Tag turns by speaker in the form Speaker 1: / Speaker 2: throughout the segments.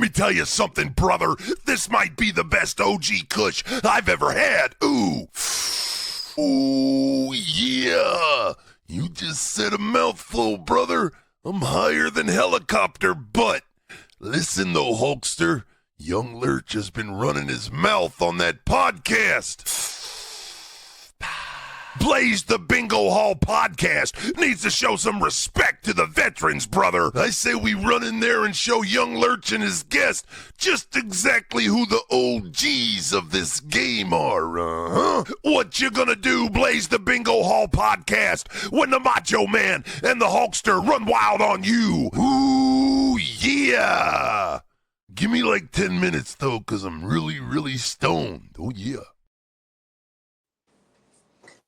Speaker 1: me tell you something, brother. This might be the best OG Kush I've ever had. Ooh. Ooh, yeah. You just said a mouthful, brother. I'm higher than helicopter, but listen though, Hulkster. Younglurch has been running his mouth on that podcast. Blaze the BingoHall podcast needs to show some respect to the veterans, brother. I say we run in there and show Younglurch and his guest just exactly who the OGs of this game are, What you gonna do, Blaze the BingoHall podcast, when the Macho Man and the Hulkster run wild on you? Ooh, yeah. Give me like 10 minutes, though, because I'm really, really stoned. Oh, yeah.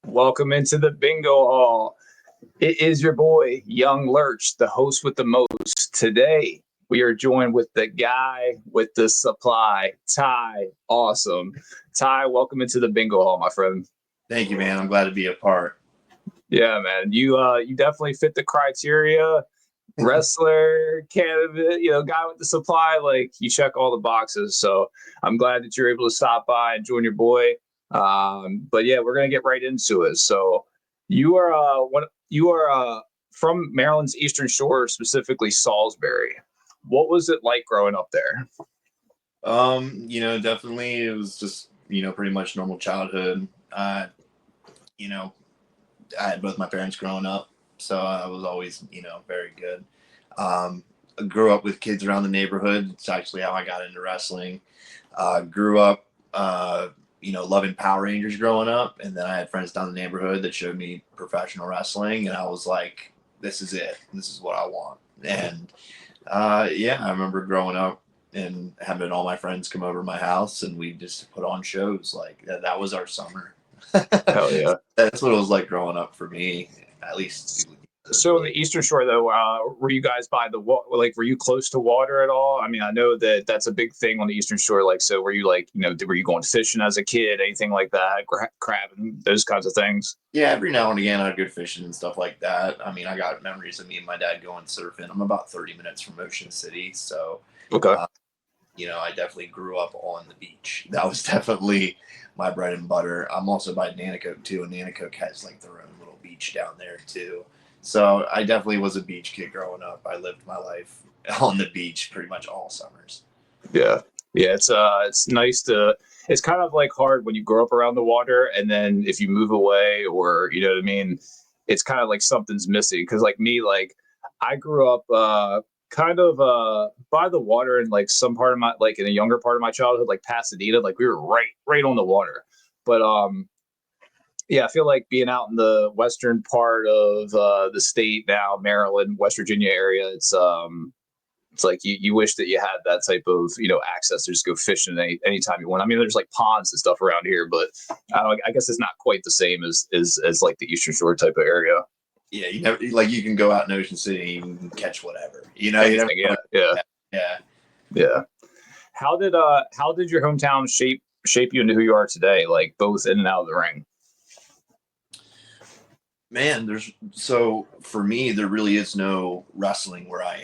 Speaker 2: Welcome into the BingoHall. It is your boy, Younglurch, the host with the most. Today, we are joined with the guy with the supply, Ty. Awesome. Ty, welcome into the BingoHall, my friend.
Speaker 3: Thank you, man. I'm glad to be a part.
Speaker 2: Yeah, man. You definitely fit the criteria. Wrestler, cannabis, guy with the supply. Like, you check all the boxes. So I'm glad that you're able to stop by and join your boy. But yeah, we're gonna get right into it. So you are from Maryland's Eastern Shore, specifically Salisbury. What was it like growing up there?
Speaker 3: Definitely it was just, pretty much normal childhood. I had both my parents growing up, so I was always, very good. I grew up with kids around the neighborhood. It's actually how I got into wrestling. Grew up, loving Power Rangers growing up. And then I had friends down the neighborhood that showed me professional wrestling. And I was like, this is it. This is what I want. And I remember growing up and having all my friends come over to my house and we just put on shows. Like that was our summer.
Speaker 2: Hell yeah.
Speaker 3: That's what it was like growing up for me, at least.
Speaker 2: So in the Eastern Shore, though, were you guys by the were you close to water at all? I mean, I know that that's a big thing on the Eastern Shore. Like, so were you were you going fishing as a kid, anything like that, crabbing, those kinds of things?
Speaker 3: Yeah, every now and again I'd go fishing and stuff like that. I mean, I got memories of me and my dad going surfing. I'm about 30 minutes from Ocean City, so
Speaker 2: okay.
Speaker 3: I definitely grew up on the beach. That was definitely my bread and butter. I'm also by Nanticoke too, and Nanticoke has like their own little beach down there too. So I definitely was a beach kid growing up. I lived my life on the beach pretty much all summers.
Speaker 2: Yeah. Yeah. It's nice it's kind of like hard when you grow up around the water and then if you move away or, you know what I mean? It's kind of like something's missing. Cause like me, like I grew up, kind of by the water in like some part of my, like in a younger part of my childhood, like Pasadena, like we were right on the water. But, yeah, I feel like being out in the western part of the state now, Maryland, West Virginia area, it's like you wish that you had that type of access to just go fishing anytime you want. I mean, there's like ponds and stuff around here, but I guess it's not quite the same as like the Eastern Shore type of area.
Speaker 3: Yeah, you never you can go out in Ocean City and you can catch whatever.
Speaker 2: Yeah. How did your hometown shape you into who you are today? Like both in and out of the ring.
Speaker 3: Man, so for me, there really is no wrestling where I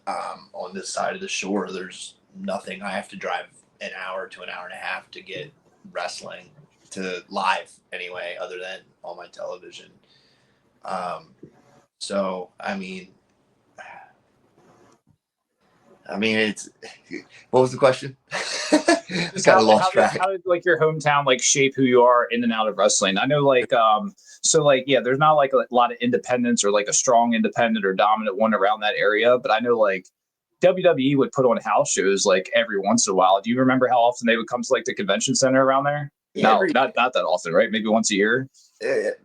Speaker 3: am. On this side of the shore, there's nothing. I have to drive an hour to an hour and a half to get wrestling to live anyway, other than on my television. So, I mean, it's, what was the question? Just kind of lost track.
Speaker 2: How did like your hometown like shape who you are in and out of wrestling? I know like, so like, yeah, there's not like a lot of independents or like a strong independent or dominant one around that area. But I know like WWE would put on house shows like every once in a while. Do you remember how often they would come to like the convention center around there? Yeah, no, not that often, right? Maybe once a year.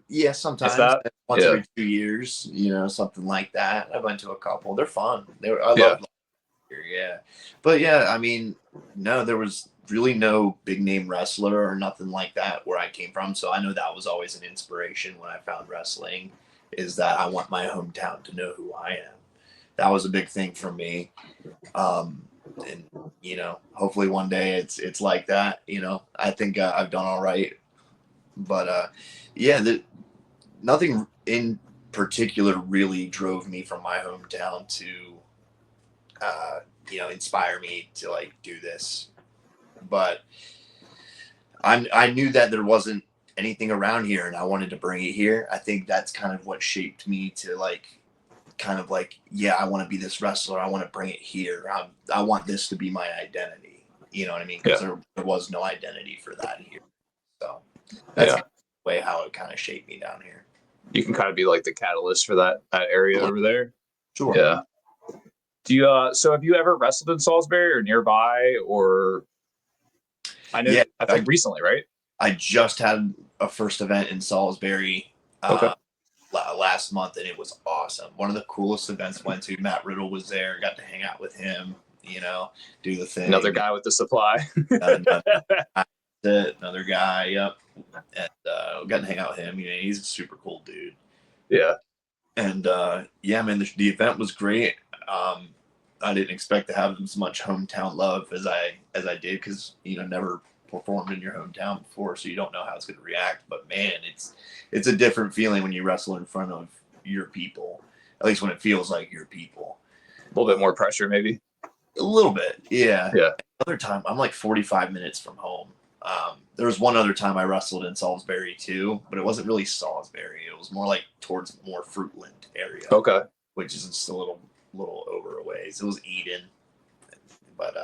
Speaker 3: Yeah, sometimes once every 2 years, something like that. I went to a couple. They're fun. I love. Yeah, but yeah, I mean, no, there was really no big name wrestler or nothing like that where I came from. So I know that was always an inspiration when I found wrestling, is that I want my hometown to know who I am. That was a big thing for me. And hopefully one day it's like that. I think I've done all right, but nothing in particular really drove me from my hometown to inspire me to like do this. But I knew that there wasn't anything around here, and I wanted to bring it here. I think that's kind of what shaped me to like, kind of like, yeah, I want to be this wrestler. I want to bring it here. I want this to be my identity. You know what I mean? Because there was no identity for that here. So that's the way how it kind of shaped me down here.
Speaker 2: You can kind of be like the catalyst for that area over there.
Speaker 3: Sure.
Speaker 2: Yeah. Do you so have you ever wrestled in Salisbury or nearby, or I know I think recently, right?
Speaker 3: I just had a first event in Salisbury last month, and it was awesome. One of the coolest events I went to. Matt Riddle was there. Got to hang out with him. Do the thing.
Speaker 2: Another guy with the supply.
Speaker 3: Another guy. Yep. And got to hang out with him. He's a super cool dude.
Speaker 2: Yeah.
Speaker 3: And man, the event was great. I didn't expect to have as much hometown love as I did, because never performed in your hometown before, so you don't know how it's going to react. But man, it's a different feeling when you wrestle in front of your people. At least when it feels like your people.
Speaker 2: A little bit more pressure, maybe.
Speaker 3: A little bit, yeah.
Speaker 2: Yeah.
Speaker 3: Another time, I'm like 45 minutes from home. There was one other time I wrestled in Salisbury too, but it wasn't really Salisbury. It was more like towards more Fruitland area.
Speaker 2: Okay.
Speaker 3: Which is just a little over a ways. It was Eden, but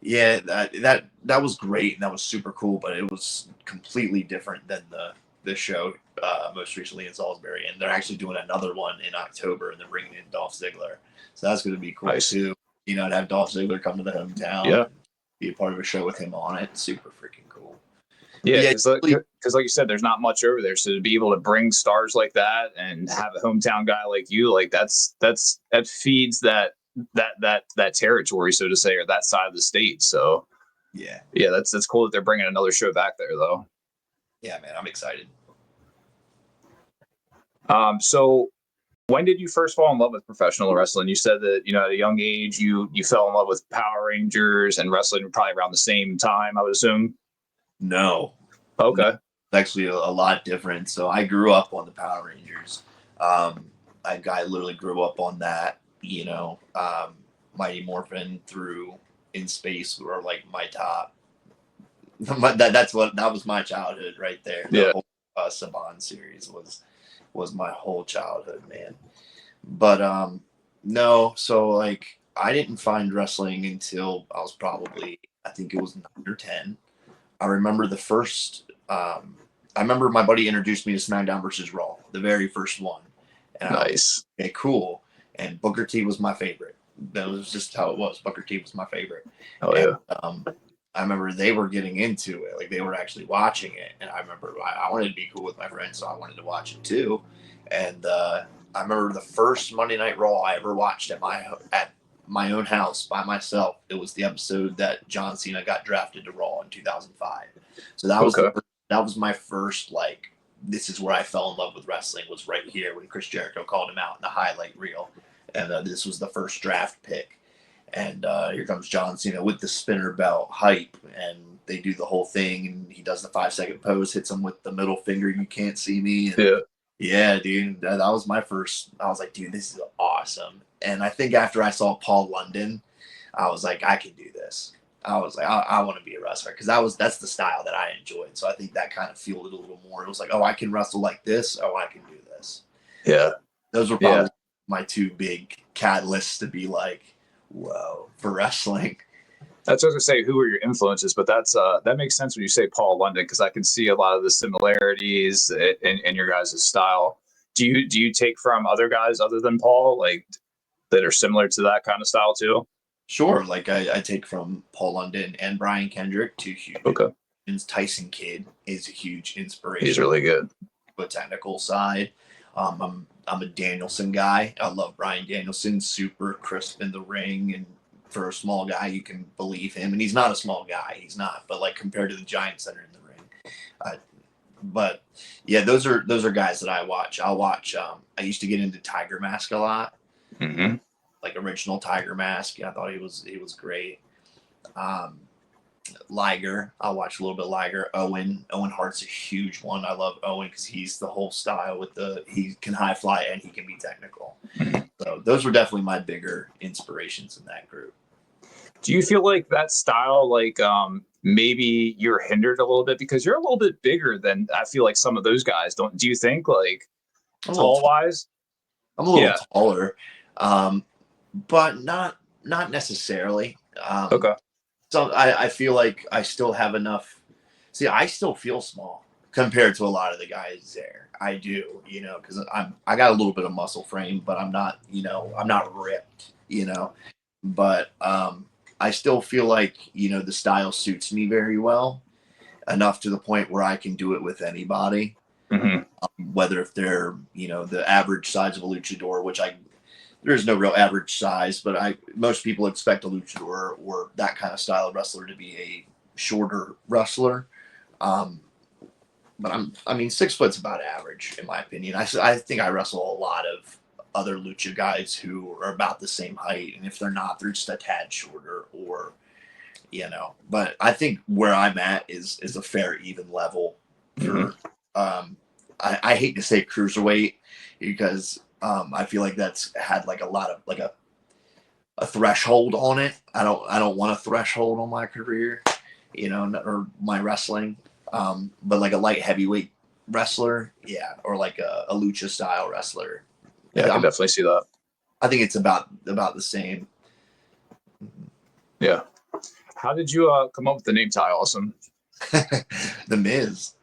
Speaker 3: that was great, and that was super cool. But it was completely different than the show most recently in Salisbury, and they're actually doing another one in October, and they're bringing in Dolph Ziggler, so that's going to be cool too. To have Dolph Ziggler come to the hometown, be a part of a show with him on it. Super freaking cool.
Speaker 2: Yeah, because like you said, there's not much over there, so to be able to bring stars like that and have a hometown guy like you, like that feeds that territory, so to say, or that side of the state. So yeah, that's cool that they're bringing another show back there, though.
Speaker 3: Yeah, man, I'm excited.
Speaker 2: So when did you first fall in love with professional wrestling? You said that at a young age you fell in love with Power Rangers and wrestling probably around the same time, I would assume.
Speaker 3: No.
Speaker 2: Okay.
Speaker 3: No, it's actually a lot different. So I grew up on the Power Rangers. I literally grew up on that. Mighty Morphin through In Space were like my top. That was my childhood right there. The whole Saban series was my whole childhood, man. But no, so like I didn't find wrestling until I was probably, I think it was 9 or 10. I remember the first. I remember my buddy introduced me to SmackDown versus Raw, the very first one. And
Speaker 2: nice.
Speaker 3: Okay, cool. And Booker T was my favorite. That was just how it was. Booker T was my favorite.
Speaker 2: Oh yeah.
Speaker 3: I remember they were getting into it, like they were actually watching it, and I remember I wanted to be cool with my friends, so I wanted to watch it too. And I remember the first Monday Night Raw I ever watched at my own house by myself. It was the episode that John Cena got drafted to Raw in 2005. So that was that was my first, like, this is where I fell in love with wrestling, was right here when Chris Jericho called him out in the highlight reel, and this was the first draft pick. And here comes John Cena with the spinner belt hype, and they do the whole thing, and he does the 5-second pose, hits him with the middle finger, you can't see me. And yeah, dude, that was my first. I was like, dude, this is awesome. And I think after I saw Paul London, I was like, I can do this. I was like, I want to be a wrestler, because that's the style that I enjoyed. So I think that kind of fueled it a little more. It was like, oh, I can wrestle like this. Oh, I can do this.
Speaker 2: Yeah.
Speaker 3: Those were probably my two big catalysts to be like, whoa, for wrestling.
Speaker 2: That's what I was gonna say. Who were your influences? But that makes sense when you say Paul London, because I can see a lot of the similarities in your guys' style. Do you take from other guys other than Paul, like, that are similar to that kind of style too?
Speaker 3: Sure. Like I take from Paul London and Brian Kendrick, two huge.
Speaker 2: Okay.
Speaker 3: Tyson Kidd is a huge inspiration.
Speaker 2: He's really good.
Speaker 3: The technical side. I'm a Danielson guy. I love Bryan Danielson. Super crisp in the ring, and for a small guy, you can believe him. And he's not a small guy. He's not. But like compared to the giants that are in the ring, but yeah, those are guys that I watch. I'll watch. I used to get into Tiger Mask a lot.
Speaker 2: Mm-hmm.
Speaker 3: Like original Tiger Mask. I thought he was great. Liger. I'll watch a little bit of Liger. Owen Hart's a huge one. I love Owen because he's the whole style with he can high fly and he can be technical. So those were definitely my bigger inspirations in that group.
Speaker 2: Do you feel like that style, like maybe you're hindered a little bit because you're a little bit bigger than I feel like some of those guys don't? Do you think like tall wise?
Speaker 3: I'm a little taller, but not necessarily.
Speaker 2: Okay.
Speaker 3: So I feel like I still have enough. See, I still feel small compared to a lot of the guys there. I do, because I got a little bit of muscle frame, but I'm not, I'm not ripped, But I still feel like the style suits me very well, enough to the point where I can do it with anybody.
Speaker 2: Mm-hmm.
Speaker 3: Whether if they're the average size of a luchador, which there's no real average size, but most people expect a luchador or that kind of style of wrestler to be a shorter wrestler. But I mean, 6 foot's about average in my opinion. I think I wrestle a lot of other lucha guys who are about the same height, and if they're not, they're just a tad shorter, or But I think where I'm at is a fair even level for. I hate to say cruiserweight because I feel like that's had like a lot of like a threshold on it. I don't want a threshold on my career, or my wrestling. But like a light heavyweight wrestler, yeah, or like a lucha style wrestler.
Speaker 2: Yeah, I can definitely see that.
Speaker 3: I think it's about the same.
Speaker 2: Yeah. How did you come up with the name Ty Awesome?
Speaker 3: The Miz.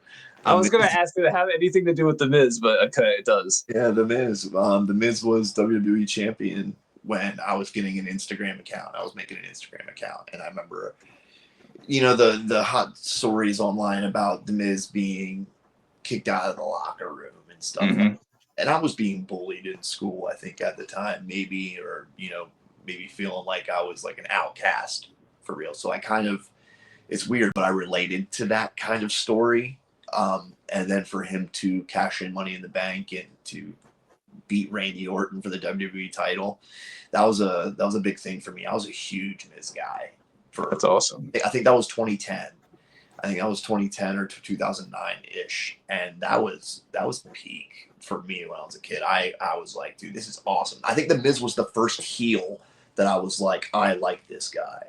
Speaker 2: I was going to ask if it had anything to do with The Miz, but okay, it does.
Speaker 3: Yeah, The Miz. The Miz was WWE champion when I was getting an Instagram account. I was making an Instagram account, and I remember, the hot stories online about The Miz being kicked out of the locker room and stuff.
Speaker 2: Mm-hmm.
Speaker 3: And I was being bullied in school, I think, at the time, maybe, or maybe feeling like I was like an outcast for real. So I kind of, it's weird, but I related to that kind of story. And then for him to cash in Money in the Bank and to beat Randy Orton for the WWE title, that was a big thing for me. I was a huge Miz guy.
Speaker 2: That's awesome.
Speaker 3: I think that was 2010. I think that was 2010 or 2009-ish. And that was the peak for me when I was a kid. I was like, dude, this is awesome. I think The Miz was the first heel that I was like, I like this guy.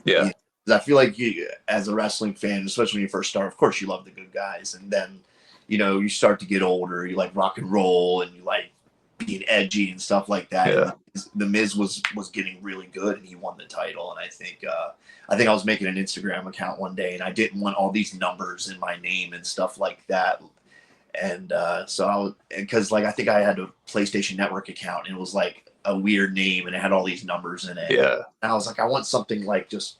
Speaker 2: Yeah.
Speaker 3: I feel like you, as a wrestling fan, especially when you first start, of course you love the good guys. And then, you start to get older. You like rock and roll and you like being edgy and stuff like that.
Speaker 2: Yeah.
Speaker 3: And the Miz was getting really good and he won the title. And I think I was making an Instagram account one day and I didn't want all these numbers in my name and stuff like that. And so because like I think I had a PlayStation Network account and it was like a weird name and it had all these numbers in it.
Speaker 2: Yeah.
Speaker 3: And I was like, I want something like just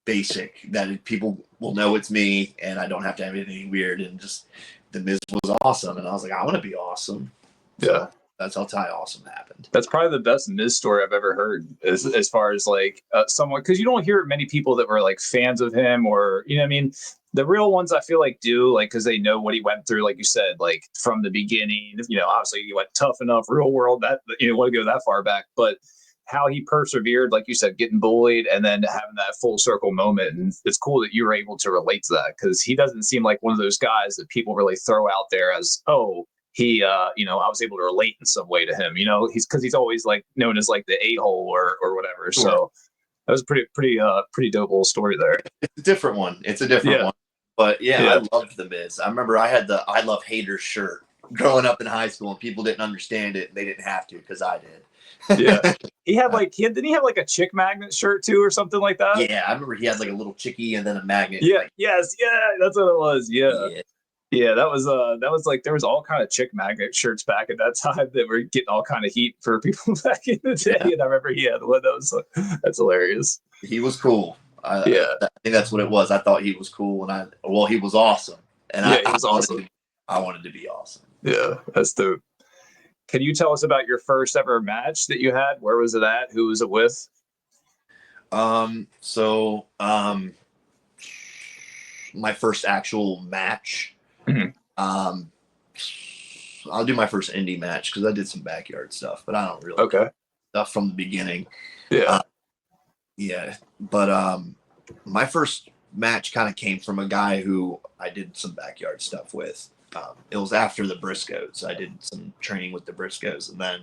Speaker 3: basic that people will know it's me and I don't have to have anything weird, and just The Miz was awesome. And I was like, I want to be awesome.
Speaker 2: Yeah.
Speaker 3: So that's how Ty Awesome happened.
Speaker 2: That's probably the best Miz story I've ever heard as far as like someone, because you don't hear many people that were like fans of him or, what I mean? The real ones I feel like do, like, because they know what he went through, like you said, like from the beginning, obviously he went Tough Enough, Real World, that want to go that far back, but how he persevered, like you said, getting bullied and then having that full circle moment. And it's cool that you were able to relate to that because he doesn't seem like one of those guys that people really throw out there as, oh, he, I was able to relate in some way to him, he's always like known as like the a-hole or whatever. Sure. So that was pretty dope little story there.
Speaker 3: It's a different one. One. But yeah, I loved The Miz. I remember I had the I Love Haters shirt growing up in high school and people didn't understand it. And they didn't have to because I did.
Speaker 2: Yeah. He had didn't he have like a chick magnet shirt too or something like that?
Speaker 3: Yeah, I remember he had like a little chickie and then a magnet.
Speaker 2: Yeah, yes, yeah, that's what it was. Yeah, that was like there was all kind of chick magnet shirts back at that time that were getting all kind of heat for people back in the day. Yeah. And I remember he had one that was that's hilarious.
Speaker 3: He was cool. I think that's what it was. I thought he was cool and he was awesome. And
Speaker 2: he was awesome.
Speaker 3: I wanted to be awesome.
Speaker 2: Yeah, that's dope. Can you tell us about your first ever match that you had? Where was it at? Who was it with?
Speaker 3: My first actual match.
Speaker 2: Mm-hmm.
Speaker 3: I'll do my first indie match because I did some backyard stuff, but I don't really do stuff from the beginning.
Speaker 2: Yeah.
Speaker 3: But my first match kind of came from a guy who I did some backyard stuff with. It was after the Briscoes. I did some training with the Briscoes, and then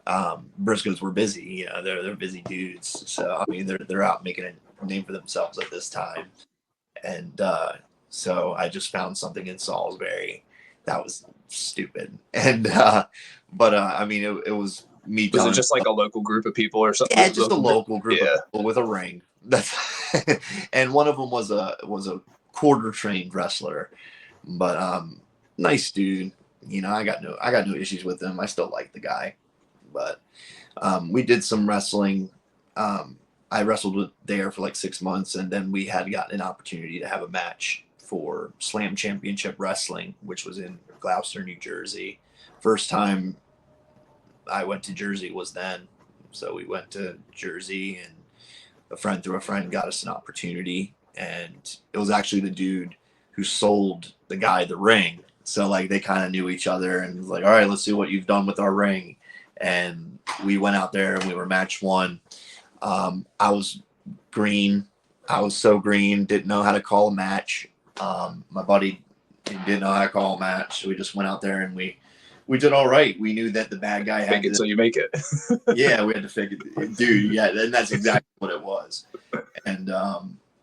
Speaker 3: Briscoes were busy. You know, they're busy dudes. So I mean, they're out making a name for themselves at this time. And so I just found something in Salisbury that was stupid. And but I mean, it was me.
Speaker 2: Was it just like a local group of people or something?
Speaker 3: Yeah, just a local group
Speaker 2: yeah.
Speaker 3: of people with a ring. That's and one of them was a quarter trained wrestler, but nice dude. You know, I got no issues with him. I still like the guy, but we did some wrestling. I wrestled there for like 6 months, and then we had gotten an opportunity to have a match for Slam Championship Wrestling, which was in Gloucester, New Jersey. First time I went to Jersey was then. So we went to Jersey, and a friend through a friend got us an opportunity. And it was actually the dude who sold the guy the ring. So like they kind of knew each other, and was like, all right, let's see what you've done with our ring. And we went out there and we were match one. I was green. I was so green, didn't know how to call a match. My buddy didn't know how to call a match. So we just went out there and we did all right. We knew that the bad guy had
Speaker 2: fake it so you make it.
Speaker 3: Yeah, we had to fake it, dude. Yeah, and that's exactly what it was. And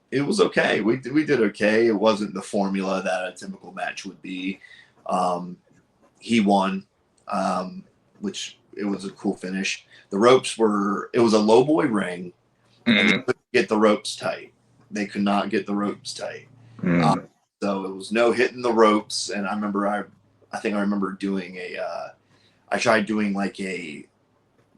Speaker 3: it was okay. We did okay. It wasn't the formula that a typical match would be. He won, which it was a cool finish. The ropes it was a low boy ring, and they couldn't get the ropes tight. They could not get the ropes tight. So it was no hitting the ropes. And I remember, I think I remember doing I tried doing like a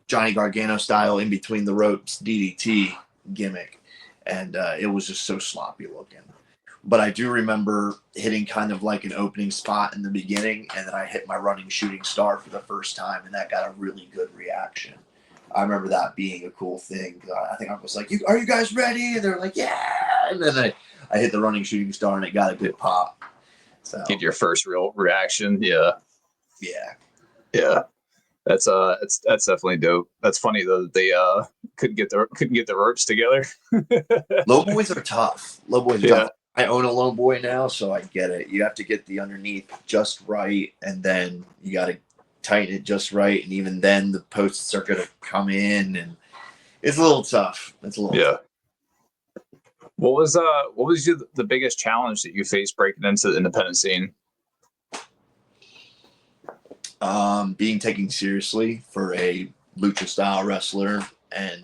Speaker 3: Johnny Gargano style in between the ropes DDT gimmick. And it was just so sloppy looking. But I do remember hitting kind of like an opening spot in the beginning, and then I hit my running shooting star for the first time, and that got a really good reaction. I remember that being a cool thing. I think I was like, are you guys ready? And they're like, yeah. And then I hit the running shooting star, and it got a good pop. So
Speaker 2: get your first real reaction. Yeah. That's definitely dope. That's funny though that they couldn't get the ropes together.
Speaker 3: Low boys are tough. Tough. I own a low boy now, so I get it. You have to get the underneath just right, and then you got to tighten it just right, and even then the posts are going to come in, and it's a little tough. Tough.
Speaker 2: What was the biggest challenge that you faced breaking into the independent scene?
Speaker 3: Being taken seriously for a lucha style wrestler and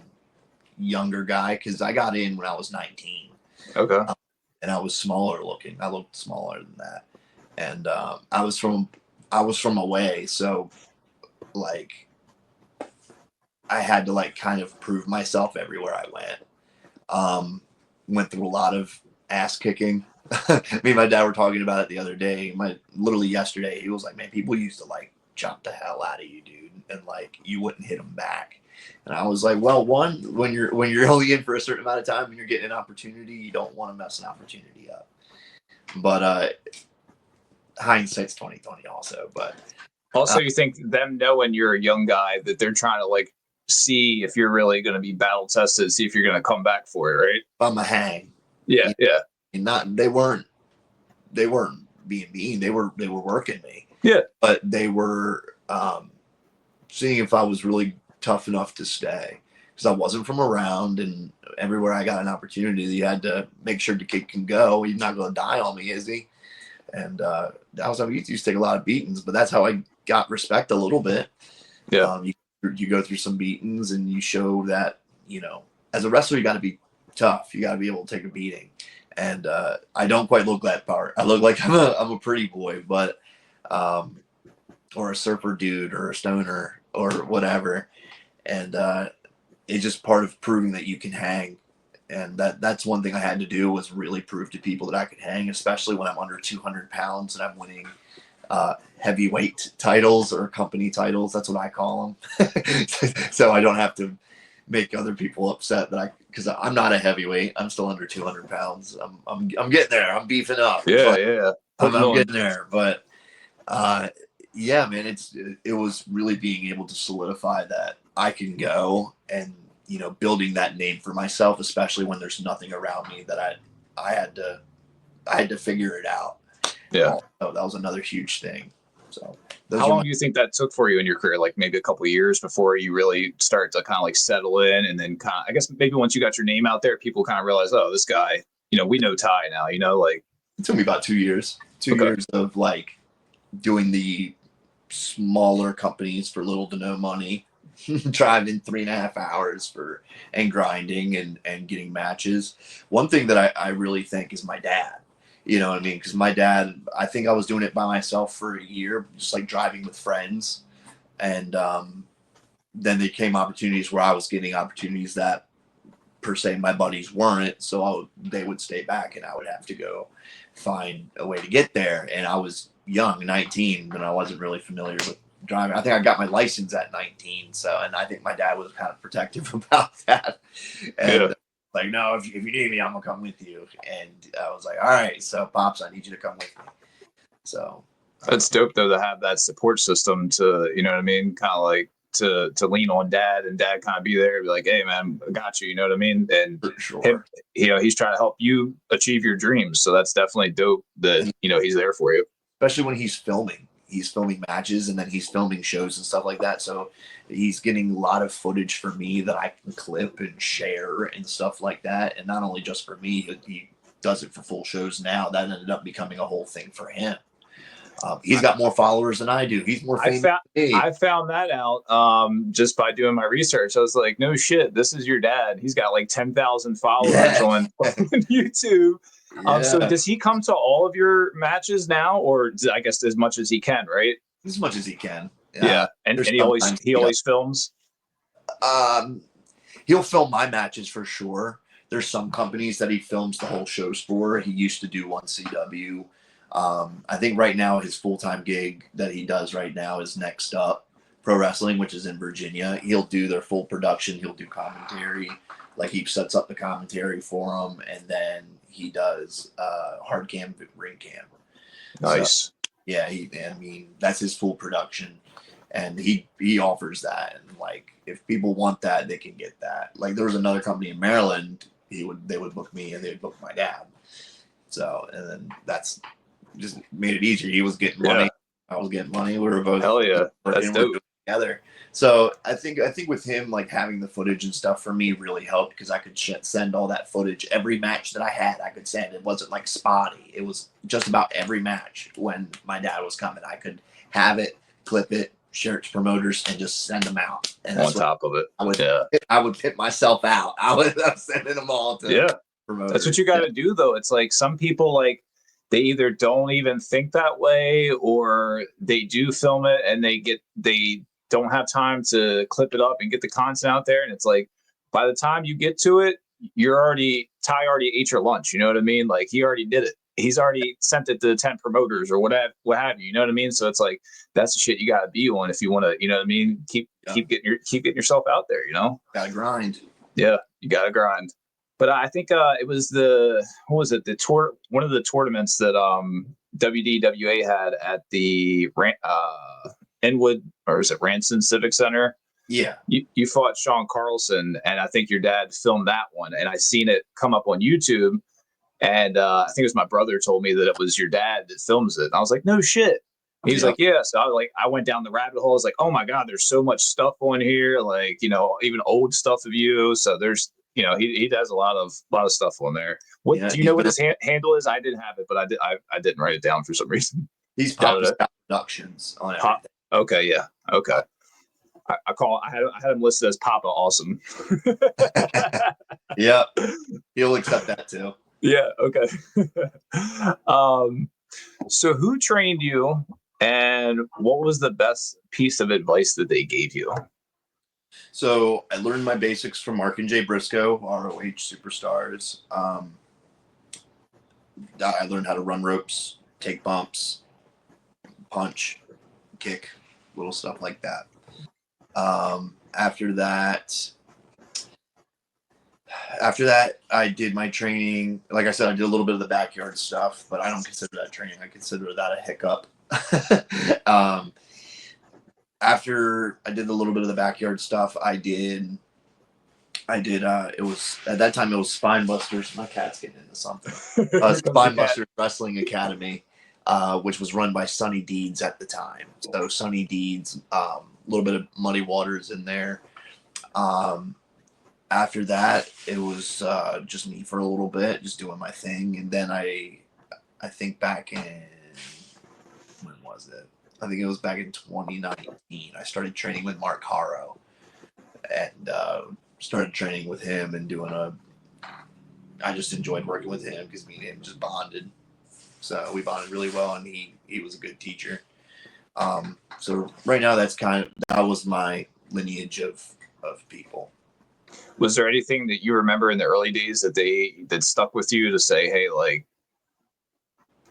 Speaker 3: younger guy, because I got in when I was 19.
Speaker 2: Okay.
Speaker 3: And I was smaller looking. I looked smaller than that. And I was from away, so like I had to like kind of prove myself everywhere I went. Went through a lot of ass kicking. Me and my dad were talking about it the other day. Literally yesterday, he was like, man, people used to like chop the hell out of you, dude, and like you wouldn't hit them back. And I was like, well, when you're only in for a certain amount of time and you're getting an opportunity, you don't want to mess an opportunity up. But hindsight's 20/20 also. But
Speaker 2: also, you think them knowing you're a young guy that they're trying to like see if you're really going to be battle tested, see if you're going to come back for it, right?
Speaker 3: I'm a hang.
Speaker 2: Yeah.
Speaker 3: And they weren't being mean. They were working me.
Speaker 2: Yeah.
Speaker 3: But they were seeing if I was really tough enough to stay, because I wasn't from around, and everywhere I got an opportunity, you had to make sure the kid can go. He's not going to die on me, is he? And that was how we used to take a lot of beatings, but that's how I got respect a little bit.
Speaker 2: Yeah.
Speaker 3: You go through some beatings, and you show that, you know, as a wrestler, you got to be tough. You got to be able to take a beating. And I don't quite look that part. I look like I'm a pretty boy, but or a surfer dude or a stoner or whatever. And it's just part of proving that you can hang. And that's one thing I had to do, was really prove to people that I could hang, especially when I'm under 200 pounds and I'm winning heavyweight titles or company titles. That's what I call them. So I don't have to make other people upset because I'm not a heavyweight. I'm still under 200 pounds. I'm getting there. I'm beefing up.
Speaker 2: Yeah.
Speaker 3: I'm getting there. But yeah, man, it was really being able to solidify that I can go, and, you know, building that name for myself, especially when there's nothing around me, that I had to figure it out.
Speaker 2: Yeah.
Speaker 3: So that was another huge thing. So
Speaker 2: how long do you think that took for you in your career? Like maybe a couple of years before you really start to kind of like settle in, and then kind of, I guess maybe once you got your name out there, people kind of realize, oh, this guy, we know Ty now, like.
Speaker 3: It took me about 2 years. 2 years of like doing the smaller companies for little to no money, driving 3.5 hours and grinding and getting matches. One thing that I really think is my dad. You know what I mean? Because my dad, I think I was doing it by myself for a year, just like driving with friends. And then there came opportunities where I was getting opportunities that per se my buddies weren't. So they would stay back and I would have to go find a way to get there. And I was young, 19, and I wasn't really familiar with driving. I think I got my license at 19. And I think my dad was kind of protective about that. And like, no, if you need me, I'm gonna come with you. And I was like, all right, so Pops, I need you to come with me. So
Speaker 2: that's dope though, to have that support system to, you know what I mean, kind of like to lean on dad, and dad kind of be there, be like, hey man, I got you, you know what I mean? And
Speaker 3: for sure.
Speaker 2: him, he's trying to help you achieve your dreams. So that's definitely dope that he's there for you.
Speaker 3: Especially when he's filming matches, and then he's filming shows and stuff like that. So he's getting a lot of footage for me that I can clip and share and stuff like that. And not only just for me, he does it for full shows now. That ended up becoming a whole thing for him. He's got more followers than I do. He's more famous.
Speaker 2: I found that out just by doing my research. I was like, no shit, this is your dad. He's got like 10,000 followers on YouTube. So does he come to all of your matches now, or I guess as much as he can, right?
Speaker 3: As much as he can.
Speaker 2: Yeah. And he always films?
Speaker 3: He'll film my matches for sure. There's some companies that he films the whole shows for. He used to do 1CW. I think right now his full-time gig that he does right now is Next Up Pro Wrestling, which is in Virginia. He'll do their full production. He'll do commentary. Like he sets up the commentary for them, and then he does hard cam, ring cam.
Speaker 2: Nice.
Speaker 3: So, yeah, that's his full production, and he offers that. And like, if people want that, they can get that. Like there was another company in Maryland. They would book me, and they would book my dad. So, and then that's just made it easier. He was getting money. I was getting money. We were both
Speaker 2: that's dope.
Speaker 3: Together. So I think with him, like having the footage and stuff for me really helped, because I could send all that footage. Every match that I had, I could send. It wasn't like spotty. It was just about every match. When my dad was coming, I could have it, clip it, share it to promoters, and just send them out. And
Speaker 2: on top of it,
Speaker 3: I would pit myself out. I was sending them all to promoters. That's
Speaker 2: what you got to do, though. It's like some people, like, they either don't even think that way, or they do film it and they don't have time to clip it up and get the content out there. And it's like, by the time you get to it, Ty already ate your lunch. You know what I mean? Like, he already did it. He's already sent it to 10 promoters or what have you. You know what I mean? So it's like, that's the shit you got to be on if you want to, you know what I mean? Keep getting yourself out there,
Speaker 3: Gotta grind.
Speaker 2: Yeah, you gotta grind. But I think it was the tour, one of the tournaments that WDWA had at the Inwood, or is it Ranson Civic Center?
Speaker 3: Yeah.
Speaker 2: You fought Sean Carlson, and I think your dad filmed that one, and I seen it come up on YouTube, and I think it was my brother told me that it was your dad that films it. And I was like, no shit. He was like, yeah. So I went down the rabbit hole. I was like, oh my God, there's so much stuff on here. Like, even old stuff of you. So there's, he does a lot of stuff on there. What do you know what his handle is? I didn't have it, but I didn't write it down for some reason.
Speaker 3: He's Papa Productions on everything.
Speaker 2: Okay, yeah, okay. I had him listed as Papa Awesome.
Speaker 3: Yeah, he'll accept that too.
Speaker 2: Yeah, okay. So who trained you, and what was the best piece of advice that they gave you?
Speaker 3: So I learned my basics from Mark and Jay Briscoe, ROH superstars. I learned how to run ropes, take bumps, punch, kick, little stuff like that. After that, I did my training. Like I said, I did a little bit of the backyard stuff, but I don't consider that training. I consider that a hiccup. After I did a little bit of the backyard stuff, it was, at that time, it was Spine Busters. My cat's getting into something. Spine Busters Wrestling Academy. which was run by Sunny Deeds at the time. So Sunny Deeds, a little bit of Muddy Waters in there. After that, it was just me for a little bit, just doing my thing. And then I think back in, when was it? I think it was back in 2019. I started training with Mark Haro and started training with him and I just enjoyed working with him because me and him just bonded. So we bonded really well, and he was a good teacher. So right now that was my lineage of people.
Speaker 2: Was there anything that you remember in the early days that stuck with you to say, hey, like,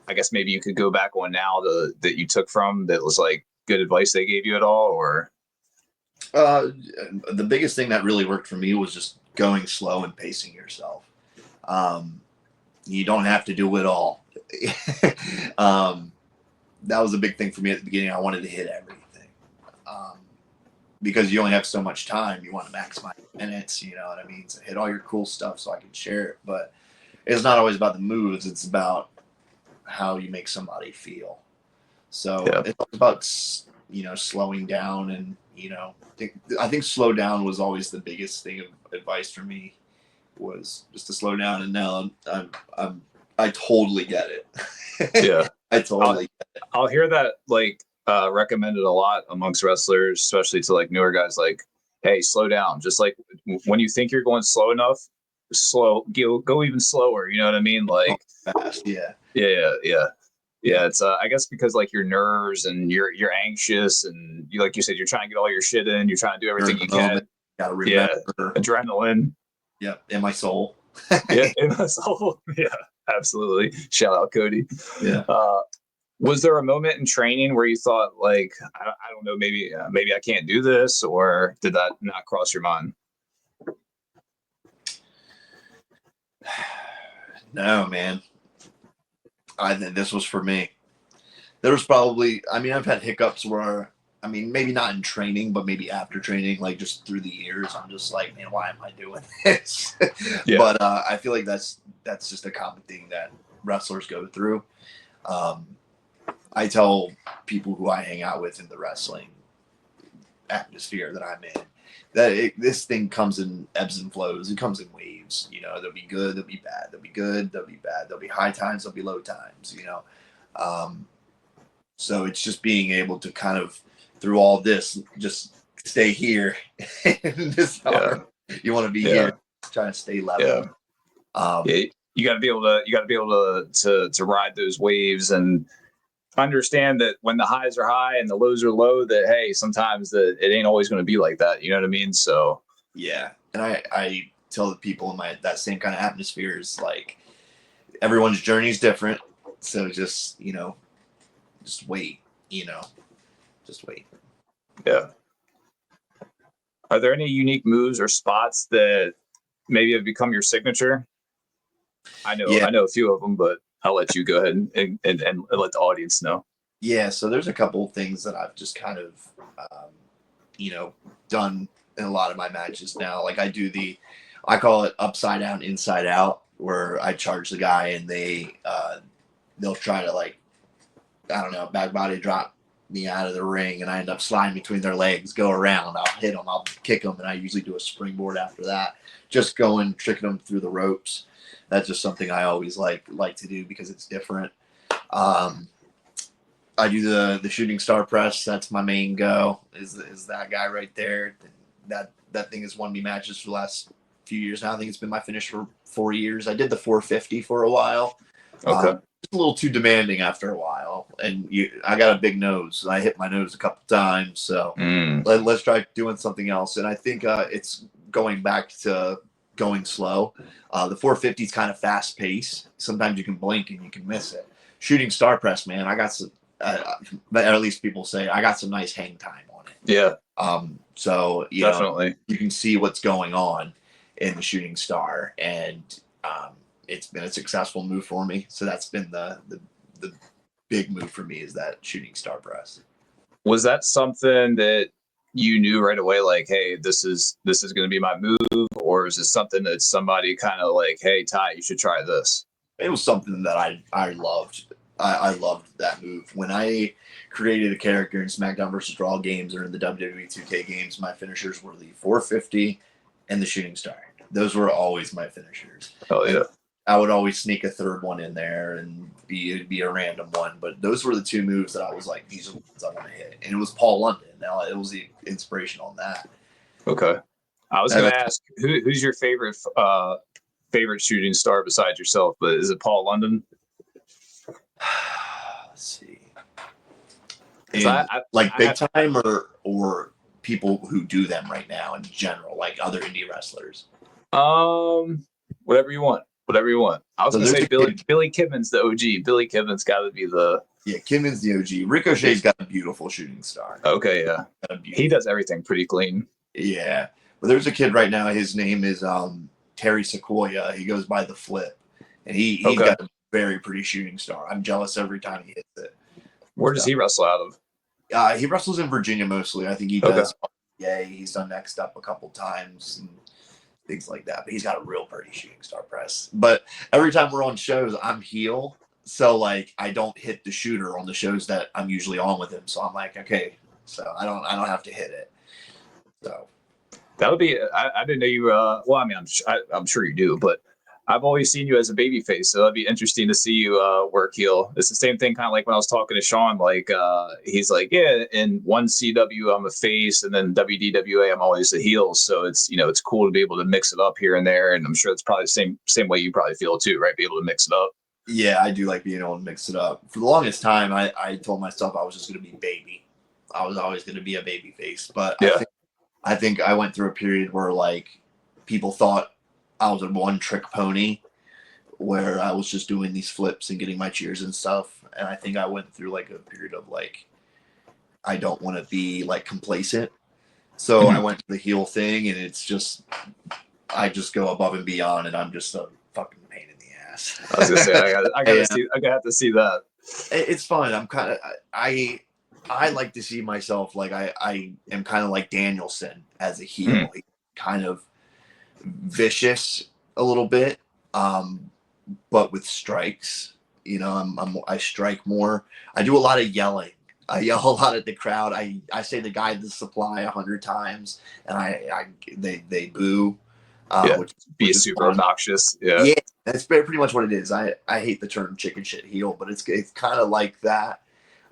Speaker 2: I guess maybe you could go back on now that you took from that was like good advice they gave you at all? Or
Speaker 3: the biggest thing that really worked for me was just going slow and pacing yourself. You don't have to do it all. That was a big thing for me at the beginning. I wanted to hit everything. Because you only have so much time. You want to maximize minutes, you know what I mean? So hit all your cool stuff so I can share it. But it's not always about the moves. It's about how you make somebody feel. So It's about, slowing down. And, I think slow down was always the biggest thing of advice for me, was just to slow down. And now I totally get it.
Speaker 2: Yeah.
Speaker 3: I totally get it.
Speaker 2: I'll hear that, like, recommended a lot amongst wrestlers, especially to like newer guys, like, hey, slow down. Just like when you think you're going slow enough, go even slower. You know what I mean? Like,
Speaker 3: fast. Yeah.
Speaker 2: It's I guess because like your nerves and you're anxious, and like you said, you're trying to get all your shit in. You're trying to do everything you can.
Speaker 3: Gotta remember.
Speaker 2: Adrenaline.
Speaker 3: Yep, in my soul.
Speaker 2: In my soul. Yeah, absolutely. Shout out Cody.
Speaker 3: Yeah.
Speaker 2: Was there a moment in training where you thought, like, I don't know, maybe I can't do this, or did that not cross your mind?
Speaker 3: No, man. I think this was for me. There was probably, I've had hiccups where, maybe not in training, but maybe after training, like just through the years, I'm just like, man, why am I doing this? Yeah. But I feel like that's just a common thing that wrestlers go through. I tell people who I hang out with in the wrestling atmosphere that I'm in that this thing comes in ebbs and flows. It comes in waves. There'll be good, there'll be bad, there'll be good, there'll be bad, there'll be high times, there'll be low times. So it's just being able to kind of, through all this, just stay here. This hard. You want to be here, trying to stay level.
Speaker 2: You got to be able to ride those waves and understand that when the highs are high and the lows are low, that hey, sometimes that it ain't always going to be like that. You know what I mean? So
Speaker 3: yeah, and I tell the people in that same kind of atmosphere is like everyone's journey is different. So just just wait. Just wait.
Speaker 2: Yeah. Are there any unique moves or spots that maybe have become your signature? I know a few of them, but I'll let you go ahead and let the audience know.
Speaker 3: Yeah, so there's a couple of things that I've just kind of, done in a lot of my matches now. Like I call it upside down, inside out, where I charge the guy and they'll try to, like, I don't know, back body drop me out of the ring, and I end up sliding between their legs, go around, I'll hit them, I'll kick them, and I usually do a springboard after that, just tricking them through the ropes. That's just something I always like to do because it's different. I do the shooting star press. That's my main go. Is that guy right there? That thing has won me matches for the last few years now. I think it's been my finish for 4 years. I did the 450 for a while.
Speaker 2: Okay.
Speaker 3: It's a little too demanding after a while, and I got a big nose. I hit my nose a couple times, so let's try doing something else. And I think it's going back to going slow. The 450 is kind of fast paced. Sometimes you can blink and you can miss it. Shooting star press, man, I got some. At least people say I got some nice hang time on it.
Speaker 2: Yeah.
Speaker 3: So
Speaker 2: definitely
Speaker 3: you can see what's going on in the shooting star, and it's been a successful move for me. So that's been the big move for me, is that shooting star press.
Speaker 2: Was that something that you knew right away, like, hey, this is going to be my move, or is it something that somebody kind of like, hey, Ty, you should try this?
Speaker 3: It was something that I loved I loved that move. When I created a character in SmackDown vs. Raw games or in the WWE 2K games, my finishers were the 450 and the shooting star. Those were always my finishers.
Speaker 2: Oh yeah.
Speaker 3: And I would always sneak a third one in there and it'd be a random one. But those were the two moves that I was like, these are the ones I want to hit. And it was Paul London. Now it was the inspiration on that.
Speaker 2: Okay. I was going to ask, who's your favorite shooting star besides yourself? But is it Paul London?
Speaker 3: Let's see. Big time or people who do them right now in general, like other indie wrestlers?
Speaker 2: Whatever you want. I was going to say Billy Kidman's the OG. Billy Kidman's got to be the...
Speaker 3: Yeah, Kidman's the OG. Ricochet's got a beautiful shooting star.
Speaker 2: Okay, yeah. He does everything pretty clean.
Speaker 3: Yeah. But there's a kid right now, his name is Terry Sequoia. He goes by the Flip. And he's got a very pretty shooting star. I'm jealous every time he hits it.
Speaker 2: Where does he wrestle out of?
Speaker 3: He wrestles in Virginia mostly. I think he does. Yeah, he's done Next Up a couple times and things like that. But he's got a real pretty shooting star press. But every time we're on shows, I'm heel. So like I don't hit the shooter on the shows that I'm usually on with him. So I'm like, okay, so I don't have to hit it. So
Speaker 2: that would be. I didn't know you. Well, I mean, I'm sure you do, but I've always seen you as a baby face, so that'd be interesting to see you work heel. It's the same thing, kind of like when I was talking to Sean. Like he's like, yeah, in one CW I'm a face, and then WDWA I'm always a heel. So it's it's cool to be able to mix it up here and there, and I'm sure it's probably the same way you probably feel too, right? Be able to mix it up.
Speaker 3: Yeah, I do like being able to mix it up. For the longest time, I told myself I was just going to be baby. I was always going to be a baby face, but yeah. I think I went through a period where like people thought I was a one-trick pony where I was just doing these flips and getting my cheers and stuff. And I think I went through like a period of like, I don't want to be like complacent. So I went to the heel thing and it's just, I just go above and beyond and I'm just a fucking pain in the ass.
Speaker 2: I was going to say, I got to see that.
Speaker 3: It's fun. I'm kind of, I like to see myself like I am kind of like Danielson as a heel, kind of vicious a little bit, but with strikes. I strike more. I do a lot of yelling. I yell a lot at the crowd. I say the guy the supply 100 times, and they boo.
Speaker 2: Which is super obnoxious. Yeah,
Speaker 3: that's pretty much what it is. I hate the term chicken shit heel, but it's kind of like that.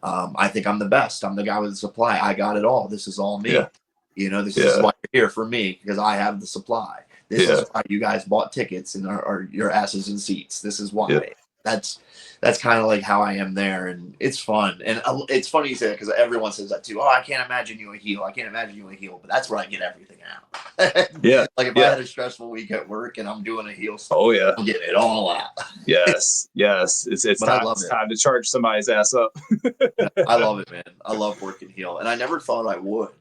Speaker 3: I think I'm the best. I'm the guy with the supply. I got it all. This is all me. Yeah. This is why you're here for me because I have the supply. This is why you guys bought tickets and are your asses in seats. This is why. Yeah. That's kind of like how I am there, and it's fun. And it's funny you say that because everyone says that too. Oh, I can't imagine you a heel. I can't imagine you a heel. But that's where I get everything out.
Speaker 2: Yeah.
Speaker 3: Like if I had a stressful week at work and I'm doing a heel stuff, I'm getting it all out.
Speaker 2: Yes. It's time to charge somebody's ass up.
Speaker 3: I love it, man. I love working heel, and I never thought I would,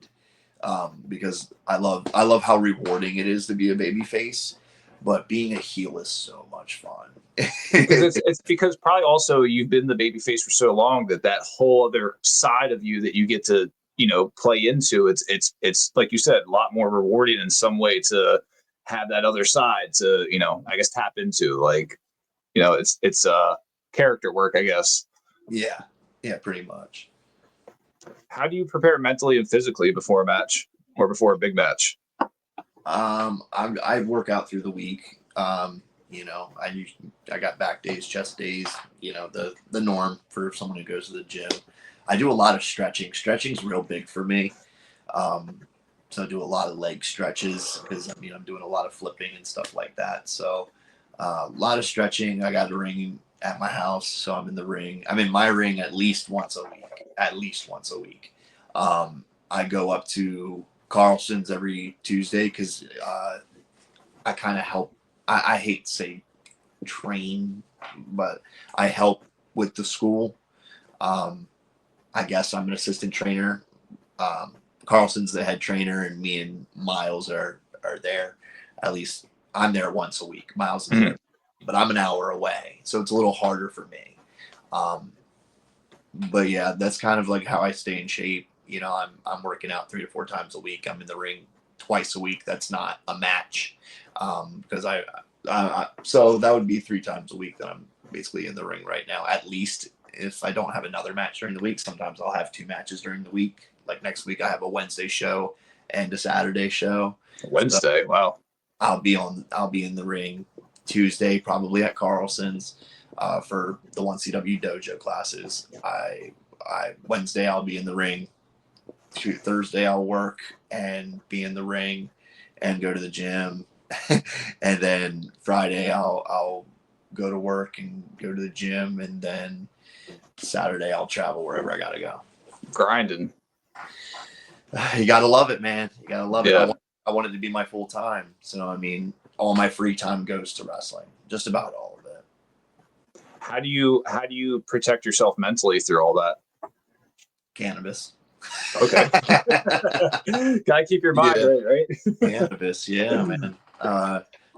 Speaker 3: because I love how rewarding it is to be a baby face. But being a heel is so much fun.
Speaker 2: it's because probably also you've been the baby face for so long that whole other side of you that you get to play into. It's like you said, a lot more rewarding in some way to have that other side to I guess tap into. Like it's character work, I guess.
Speaker 3: Yeah, pretty much.
Speaker 2: How do you prepare mentally and physically before a match or before a big match?
Speaker 3: I work out through the week. I got back days, chest days, the norm for someone who goes to the gym. I do a lot of stretching. Stretching's real big for me. So I do a lot of leg stretches because I'm doing a lot of flipping and stuff like that. So a lot of stretching. I got a ring at my house, so I'm in the ring. I'm in my ring at least once a week. I go up to Carlson's every Tuesday because I kind of help. I hate to say train, but I help with the school. I guess I'm an assistant trainer. Carlson's the head trainer, and me and Miles are there. At least I'm there once a week. Miles is there, but I'm an hour away, so it's a little harder for me. But yeah, that's kind of like how I stay in shape. I'm working out 3 to 4 times a week. I'm in the ring twice a week. That's not a match, because so that would be 3 times a week that I'm basically in the ring right now, at least. if I don't have another match during the week, sometimes I'll have 2 matches during the week. Like next week, I have a Wednesday show and a Saturday show.
Speaker 2: Wednesday, so wow.
Speaker 3: I'll be in the ring Tuesday, probably at Carlson's for the 1CW dojo classes. Wednesday I'll be in the ring. Thursday I'll work and be in the ring and go to the gym, and then Friday I'll go to work and go to the gym, and then Saturday I'll travel wherever I gotta go.
Speaker 2: Grinding.
Speaker 3: You gotta love it, man. You gotta love it.
Speaker 2: Yeah.
Speaker 3: I want it to be my full time. So I mean, all my free time goes to wrestling. Just about all of it.
Speaker 2: How do you protect yourself mentally through all that?
Speaker 3: Cannabis.
Speaker 2: Okay. Gotta keep your mind right.
Speaker 3: Cannabis, yeah, man.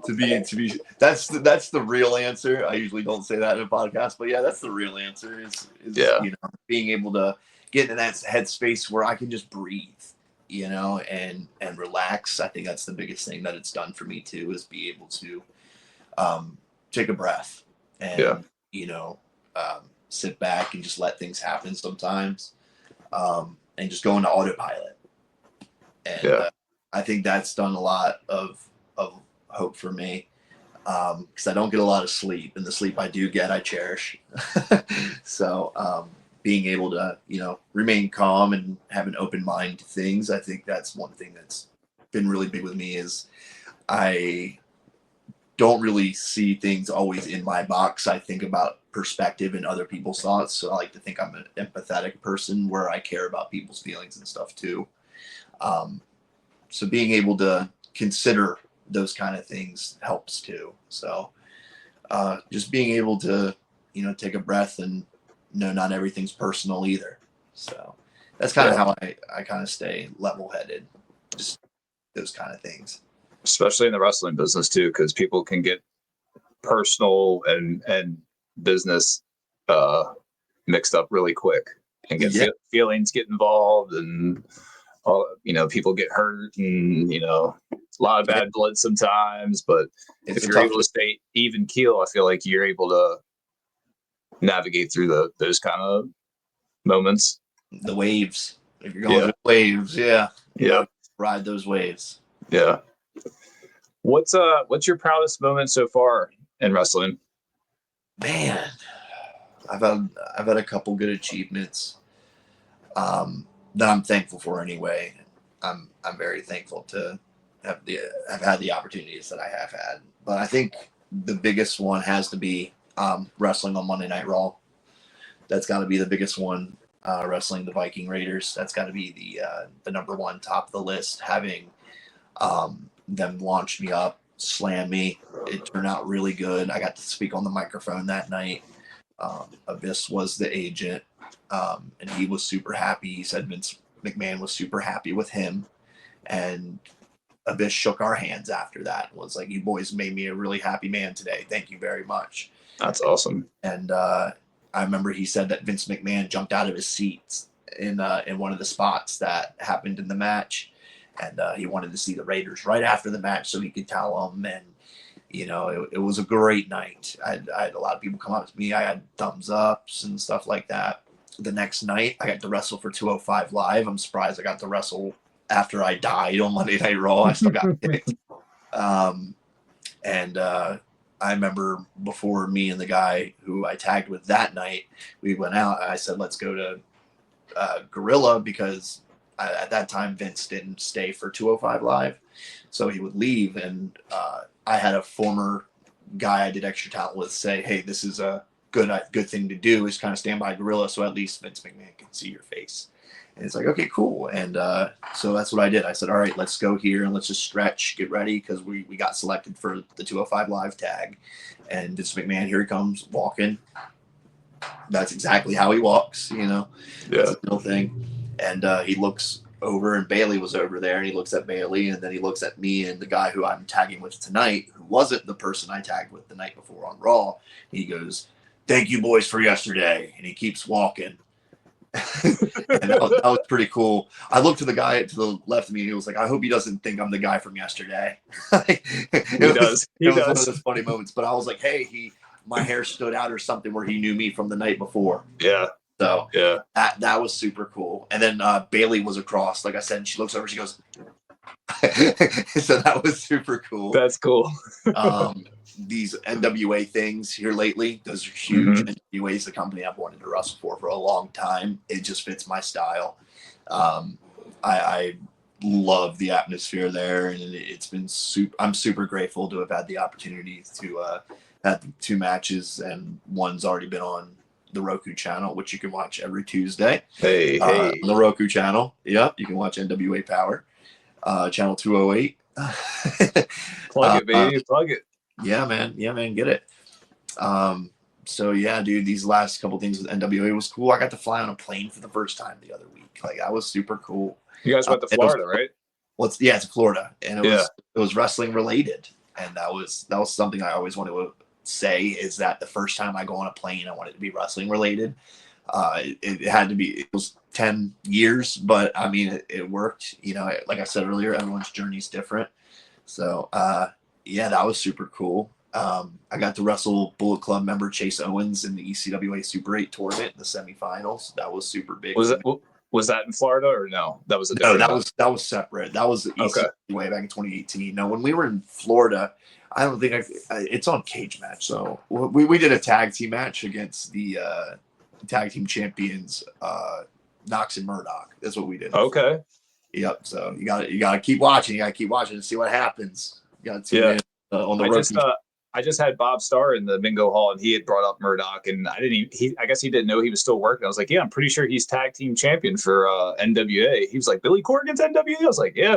Speaker 3: To be that's the real answer. I usually don't say that in a podcast, but yeah, that's the real answer. Is being able to get in that headspace where I can just breathe, and relax. I think that's the biggest thing that it's done for me too, is be able to take a breath and sit back and just let things happen sometimes. And just go into autopilot. And I think that's done a lot of hope for me, because I don't get a lot of sleep, and the sleep I do get, I cherish. So being able to, remain calm and have an open mind to things, I think that's one thing that's been really big with me, is I don't really see things always in my box. I think about perspective and other people's thoughts. So I like to think I'm an empathetic person where I care about people's feelings and stuff too. So being able to consider those kind of things helps too. So just being able to, take a breath and not everything's personal either. So that's kind of how I kind of stay level-headed, just those kind of things.
Speaker 2: Especially in the wrestling business too, because people can get personal and business mixed up really quick, and get feelings get involved, and all people get hurt, and a lot of bad blood sometimes. But if you're able to stay even keel, I feel like you're able to navigate through those kind of moments.
Speaker 3: The waves. If you're going through waves, ride those waves.
Speaker 2: Yeah. What's your proudest moment so far in wrestling?
Speaker 3: Man, I've had a couple good achievements that I'm thankful for anyway. I'm very thankful to have had the opportunities that I have had. But I think the biggest one has to be wrestling on Monday Night Raw. That's got to be the biggest one. Wrestling the Viking Raiders. That's got to be the number one, top of the list. Having them launch me up, slam me. It turned out really good. I got to speak on the microphone that night. Abyss was the agent, and he was super happy. He said Vince McMahon was super happy with him, and Abyss shook our hands after that and was like, "You boys made me a really happy man today. Thank you very much."
Speaker 2: That's awesome.
Speaker 3: And I remember he said that Vince McMahon jumped out of his seats in one of the spots that happened in the match. And he wanted to see the Raiders right after the match so he could tell them. And, it was a great night. I had a lot of people come up to me. I had thumbs ups and stuff like that. The next night, I got to wrestle for 205 Live. I'm surprised I got to wrestle after I died on Monday Night Raw. I still got picked. And I remember before me and the guy who I tagged with that night, we went out. I said, let's go to Gorilla, because at that time Vince didn't stay for 205 Live, so he would leave, and I had a former guy I did Extra Talent with say, hey, this is a good thing to do, is kind of stand by Gorilla so at least Vince McMahon can see your face. And it's like, okay, cool. And so that's what I did. I said, all right, let's go here and let's just stretch, get ready, because we got selected for the 205 Live tag. And Vince McMahon, here he comes walking. That's exactly how he walks, That's a real thing. And he looks over, and Bailey was over there, and he looks at Bailey, and then he looks at me and the guy who I'm tagging with tonight, who wasn't the person I tagged with the night before on Raw. He goes, "Thank you, boys, for yesterday." And he keeps walking. And that was pretty cool. I looked to the guy to the left of me, and he was like, I hope he doesn't think I'm the guy from yesterday. It was one of those funny moments. But I was like, hey, my hair stood out or something where he knew me from the night before.
Speaker 2: Yeah.
Speaker 3: So
Speaker 2: yeah,
Speaker 3: that was super cool. And then Bailey was across, like I said, and she looks over, she goes, so that was super cool.
Speaker 2: That's cool.
Speaker 3: These NWA things here lately, those are huge.
Speaker 2: Mm-hmm.
Speaker 3: NWA is the company I've wanted to wrestle for a long time. It just fits my style. I love the atmosphere there, and it's been I'm super grateful to have had the opportunity to have 2 matches, and one's already been on the Roku channel, which you can watch every Tuesday.
Speaker 2: Hey.
Speaker 3: On the Roku channel. Yep, you can watch NWA Power, channel 208.
Speaker 2: Plug it, baby. Plug it.
Speaker 3: Yeah, man. Get it. So yeah, dude, these last couple things with NWA was cool. I got to fly on a plane for the first time the other week. Like, that was super cool.
Speaker 2: You guys went to Florida, right?
Speaker 3: Well, it's Florida, and it was wrestling related, and that was something I always wanted to say, is that the first time I go on a plane, I want it to be wrestling related. It had to be. It was 10 years, but I mean, it worked. You know, like I said earlier, everyone's journey is different. So yeah, that was super cool. I got to wrestle Bullet Club member Chase Owens in the ECWA Super 8 tournament in the semifinals. That was super big.
Speaker 2: Was that in Florida or no? That was a different.
Speaker 3: No, that was separate. That was the ECWA back in 2018. Now, when we were in Florida, I don't think it's on Cage Match. So we did a tag team match against the tag team champions, Knox and Murdoch. That's what we did.
Speaker 2: Okay.
Speaker 3: Yep. So you gotta keep watching. You gotta keep watching and see what happens. You gotta tune in on the
Speaker 2: I just had Bob Starr in the BingoHall, and he had brought up Murdoch, and I guess he didn't know he was still working. I was like, yeah, I'm pretty sure he's tag team champion for NWA. He was like, Billy Corgan's NWA? I was like, yeah.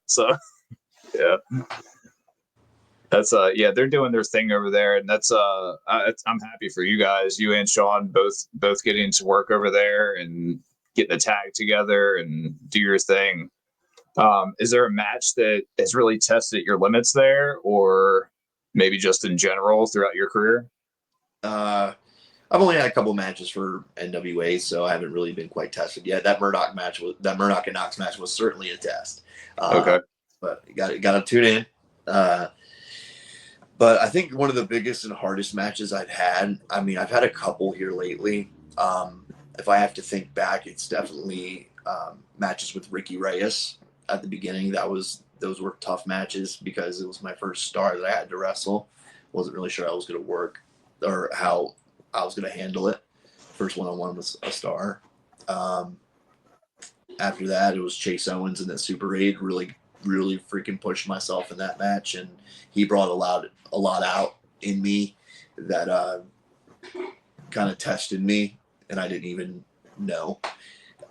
Speaker 2: So, yeah. That's they're doing their thing over there, and that's I'm happy for you guys, you and Sean, both getting to work over there and getting a tag together and do your thing. Is there a match that has really tested your limits there, or maybe just in general throughout your career?
Speaker 3: I've only had a couple matches for NWA, so I haven't really been quite tested yet. That Murdoch and Knox match was certainly a test.
Speaker 2: Okay,
Speaker 3: but you got to tune in. But I think one of the biggest and hardest matches I've had, I mean, I've had a couple here lately. If I have to think back, it's definitely matches with Ricky Reyes at the beginning. Those were tough matches because it was my first star that I had to wrestle. Wasn't really sure how I was going to work or how I was going to handle it. First one-on-one was a star. After that, it was Chase Owens in that Super 8. Really freaking pushed myself in that match, and he brought a lot out in me that kind of tested me, and I didn't even know.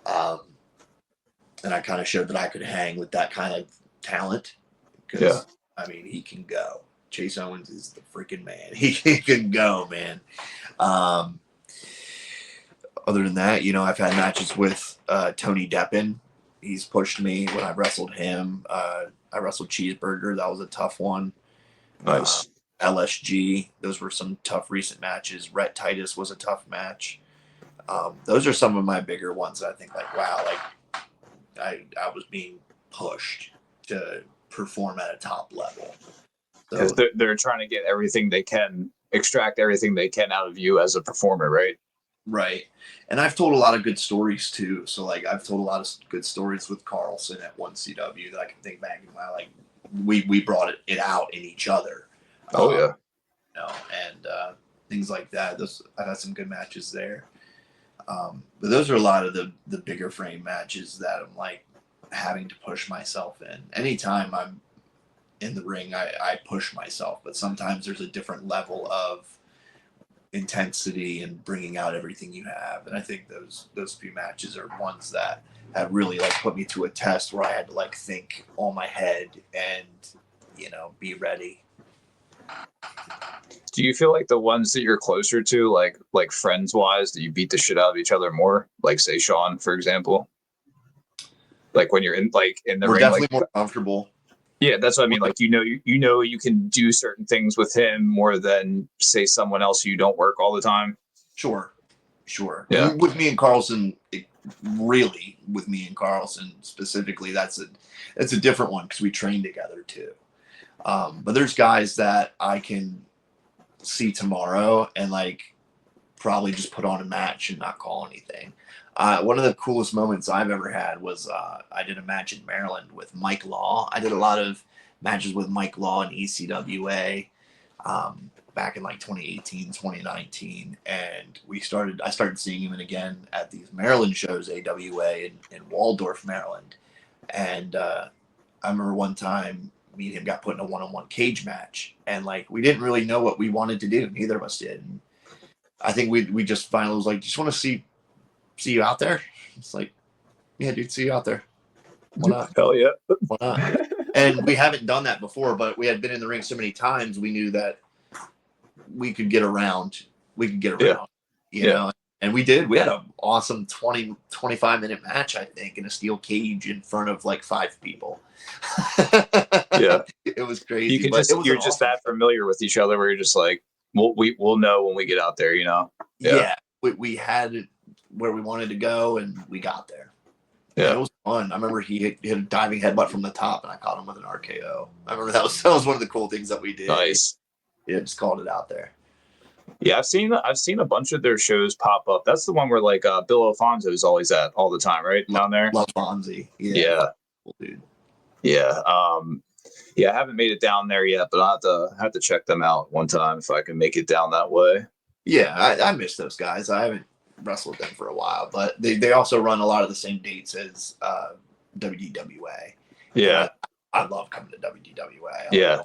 Speaker 3: And I kind of showed that I could hang with that kind of talent. Because, I mean, he can go. Chase Owens is the freaking man. He can go, man. Other than that, you know, I've had matches with Tony Deppen. He's pushed me when I've wrestled him. I wrestled Cheeseburger. That was a tough one.
Speaker 2: Nice.
Speaker 3: LSG. Those were some tough recent matches. Rhett Titus was a tough match. Those are some of my bigger ones that I think, like, wow, like I was being pushed to perform at a top level.
Speaker 2: Because they're trying to get everything they can, extract everything they can out of you as a performer, right?
Speaker 3: Right. And I've told a lot of good stories too. So like I've told a lot of good stories with Carlson at 1CW that I can think back in my, like, we brought it out in each other.
Speaker 2: Oh yeah.
Speaker 3: You know, and things like that. I've had some good matches there. But those are a lot of the bigger frame matches that I'm like having to push myself in. Anytime I'm in the ring, I push myself, but sometimes there's a different level of intensity and bringing out everything you have. And I think those few matches are ones that have really like put me to a test where I had to like think on my head and, you know, be ready.
Speaker 2: Do you feel like the ones that you're closer to, like friends wise, that you beat the shit out of each other more? Like say Sean, for example. Like when you're in the
Speaker 3: We're
Speaker 2: ring,
Speaker 3: definitely
Speaker 2: like,
Speaker 3: more comfortable.
Speaker 2: Yeah, that's what I mean. Like, you know, you can do certain things with him more than say someone else who you don't work all the time.
Speaker 3: Sure.
Speaker 2: Yeah.
Speaker 3: And with me and Carlson, specifically, that's a different one because we train together too. But there's guys that I can see tomorrow and like probably just put on a match and not call anything. One of the coolest moments I've ever had was I did a match in Maryland with Mike Law. I did a lot of matches with Mike Law in ECWA back in like 2018, 2019. And I started seeing him again at these Maryland shows, AWA in Waldorf, Maryland. And I remember one time me and him got put in a one-on-one cage match. And like, we didn't really know what we wanted to do. Neither of us did. And I think we just finally was like, just want to see you out there. It's like, yeah, dude, see you out there. Why not?
Speaker 2: Hell yeah.
Speaker 3: Why not? And we haven't done that before, but we had been in the ring so many times, we knew that we could get around. You know, and we did. We had an awesome 25-minute match, I think, in a steel cage in front of like 5 people.
Speaker 2: Yeah.
Speaker 3: It was crazy.
Speaker 2: You're just that familiar with each other where you're just like, we'll know when we get out there, you know?
Speaker 3: Yeah. We had it where we wanted to go, and we got there. Yeah, it was fun. I remember he hit a diving headbutt from the top, and I caught him with an RKO. I remember that was one of the cool things that we did.
Speaker 2: Nice.
Speaker 3: Yeah, just called it out there.
Speaker 2: Yeah, I've seen a bunch of their shows pop up. That's the one where like Bill Alfonso is always at all the time, right? Down there.
Speaker 3: Love Fonzie.
Speaker 2: Yeah.
Speaker 3: Cool dude.
Speaker 2: Yeah. Yeah, I haven't made it down there yet, but I'll have to check them out one time if I can make it down that way.
Speaker 3: Yeah, I miss those guys. I haven't wrestled them for a while, but they also run a lot of the same dates as WDWA.
Speaker 2: Yeah.
Speaker 3: I love coming to WDWA.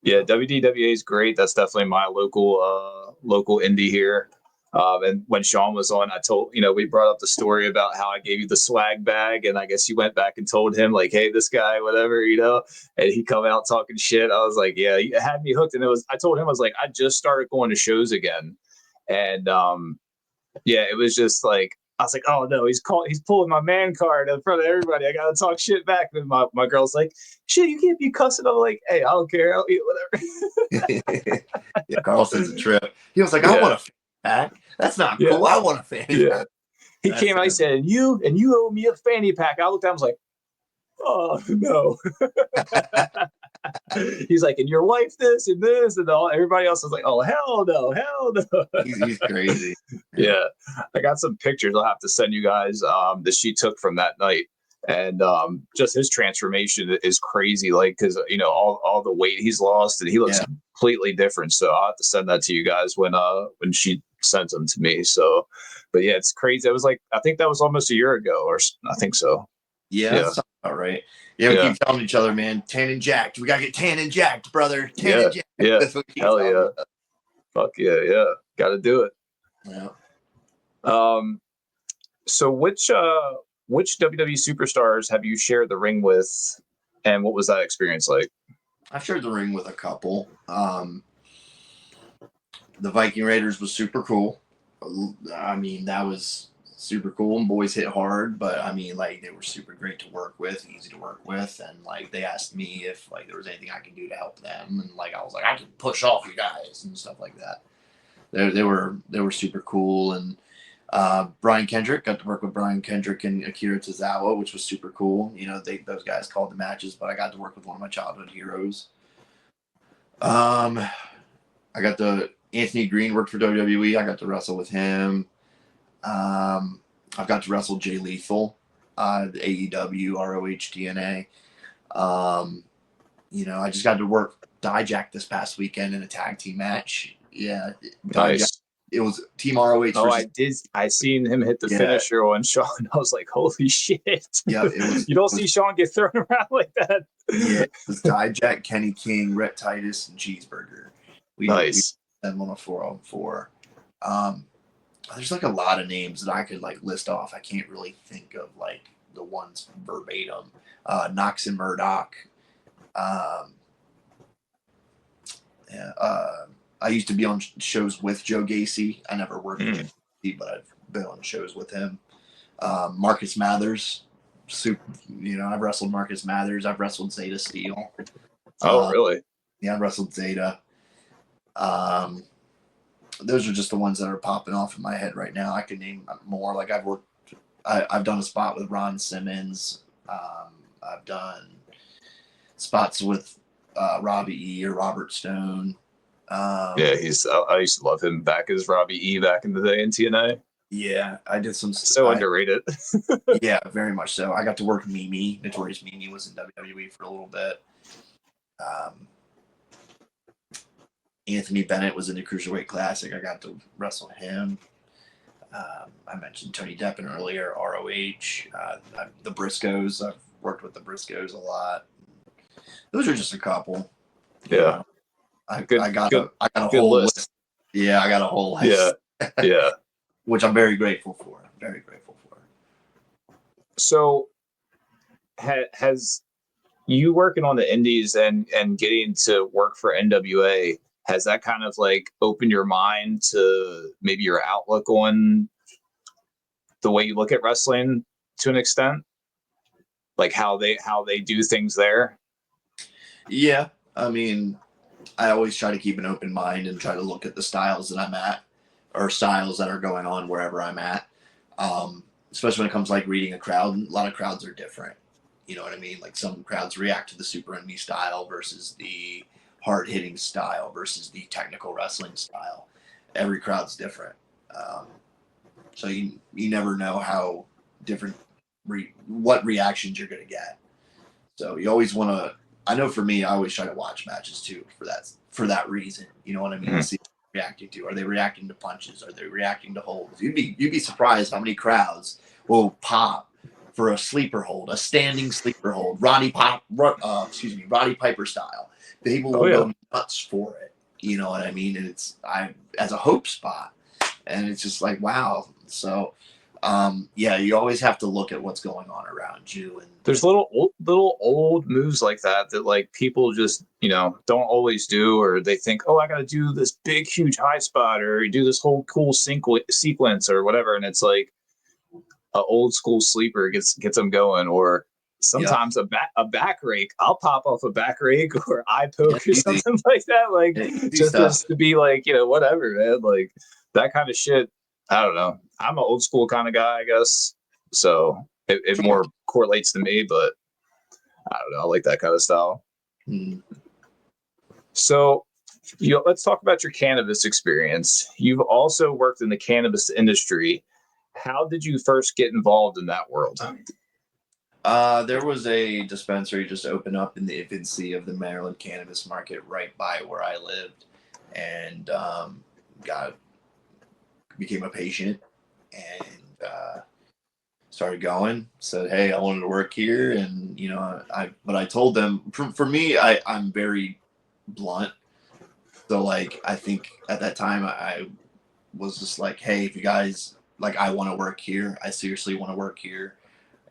Speaker 2: Yeah, WDWA is great. That's definitely my local indie here. And when Sean was on, we brought up the story about how I gave you the swag bag, and I guess you went back and told him like, hey, this guy, whatever, and he come out talking shit. I was like, yeah, you had me hooked. And I told him, I was like, I just started going to shows again. And it was just like, I was like, oh no, he's pulling my man card in front of everybody. I gotta talk shit back. And my girl's like, shit, you can't be cussing. I'm like, hey, I don't care. I'll eat whatever.
Speaker 3: Yeah, Carlson's a trip. He was like, I want a fan pack. That's not cool. I want a fanny pack.
Speaker 2: He came out, he said, and you owe me a fanny pack. I looked down, I was like, oh no. He's like, and your wife this and this and all. Everybody else is like, oh hell no.
Speaker 3: He's crazy.
Speaker 2: Yeah, I got some pictures I'll have to send you guys that she took from that night, and just his transformation is crazy. Like, because all the weight he's lost, and he looks completely different. So I'll have to send that to you guys when she sends them to me. So, but yeah, it's crazy. It was like, I think that was almost a year ago, or I think so.
Speaker 3: Yeah. All right. Yeah, we keep telling each other, man, tan and jacked. We gotta get tan and jacked, brother. Tan and jacked.
Speaker 2: Yeah.
Speaker 3: That's what we keep
Speaker 2: Hell yeah.
Speaker 3: about.
Speaker 2: Fuck yeah. Gotta do it.
Speaker 3: Yeah.
Speaker 2: So which WWE superstars have you shared the ring with, and what was that experience like?
Speaker 3: I've shared the ring with a couple. The Viking Raiders was super cool. I mean, that was super cool, and boys hit hard, but I mean, like, they were super great to work with, easy to work with, and like, they asked me if like there was anything I could do to help them, and like, I was like, I can push off you guys and stuff like that. They were super cool. And Brian Kendrick, got to work with Brian Kendrick and Akira Tozawa, which was super cool. Those guys called the matches, but I got to work with one of my childhood heroes. I got to Anthony Green worked for WWE. I got to wrestle with him. I've got to wrestle Jay Lethal, the AEW, ROH, TNA. I just got to work Dijak this past weekend in a tag team match. Yeah.
Speaker 2: Nice.
Speaker 3: It was Team ROH.
Speaker 2: I seen him hit the finisher on Sean. I was like, holy shit.
Speaker 3: Yeah.
Speaker 2: You don't see Sean get thrown around like that.
Speaker 3: Yeah. It was Dijak, Kenny King, Rhett Titus, and Cheeseburger.
Speaker 2: Nice.
Speaker 3: We them on a 4-on-4. There's like a lot of names that I could like list off. I can't really think of like the ones verbatim. Knox and Murdoch. I used to be on shows with Joe Gacy. I never worked with him, but I've been on shows with him. Marcus Mathers. I've wrestled Marcus Mathers. I've wrestled Zeta Steel.
Speaker 2: Oh, really?
Speaker 3: Yeah, I've wrestled Zeta. Those are just the ones that are popping off in my head right now. I could name more. Like I've done a spot with Ron Simmons. I've done spots with Robbie E or Robert Stone.
Speaker 2: Yeah, I used to love him back as Robbie E back in the day in TNA.
Speaker 3: Yeah, I did some.
Speaker 2: So underrated.
Speaker 3: Yeah, very much so. I got to work Mimi. Notorious Mimi was in WWE for a little bit. Anthony Bennett was in the Cruiserweight Classic. I got to wrestle him. I mentioned Tony Deppen earlier, ROH, the Briscoes. I've worked with the Briscoes a lot. Those are just a couple.
Speaker 2: Yeah.
Speaker 3: I got a whole list. Yeah, I got a whole list.
Speaker 2: Yeah.
Speaker 3: Which I'm very grateful for. Very grateful for.
Speaker 2: So, has you working on the indies and getting to work for NWA, has that kind of like opened your mind to maybe your outlook on the way you look at wrestling to an extent? Like how they do things there?
Speaker 3: Yeah. I mean, I always try to keep an open mind and try to look at the styles that I'm at or styles that are going on wherever I'm at. Especially when it comes to like reading a crowd. A lot of crowds are different. You know what I mean? Like some crowds react to the super indie style versus the hard hitting style versus the technical wrestling style. Every crowd's different. So you never know how different, what reactions you're going to get. So you always want to, I know for me, I always try to watch matches too for that reason. You know what I mean?
Speaker 2: Mm-hmm.
Speaker 3: See what they're reacting to. Are they reacting to punches? Are they reacting to holds? You'd be surprised how many crowds will pop for a sleeper hold, a standing sleeper hold, Roddy Piper style. People will go nuts for it. You know what I mean? And it's as a hope spot, and it's just like wow. So, yeah, you always have to look at what's going on around you. And
Speaker 2: there's little old moves like that like people just don't always do, or they think, oh, I got to do this big huge high spot or do this whole cool sequence or whatever, and it's like a old school sleeper gets them going, or sometimes a back rake. I'll pop off a back rake or eye poke or something like that, like just to be like whatever, man, like that kind of shit. I don't know. I'm an old school kind of guy, I guess, so it more correlates to me, but I don't know. I like that kind of style. So, let's talk about your cannabis experience. You've also worked in the cannabis industry. How did you first get involved in that world?
Speaker 3: There was a dispensary just opened up in the infancy of the Maryland cannabis market right by where I lived, and became a patient and started going. Said, hey, I wanted to work here, and but I told them for me, I'm very blunt. So like I think at that time I was just like, hey, if you guys like, I want to work here. I seriously want to work here.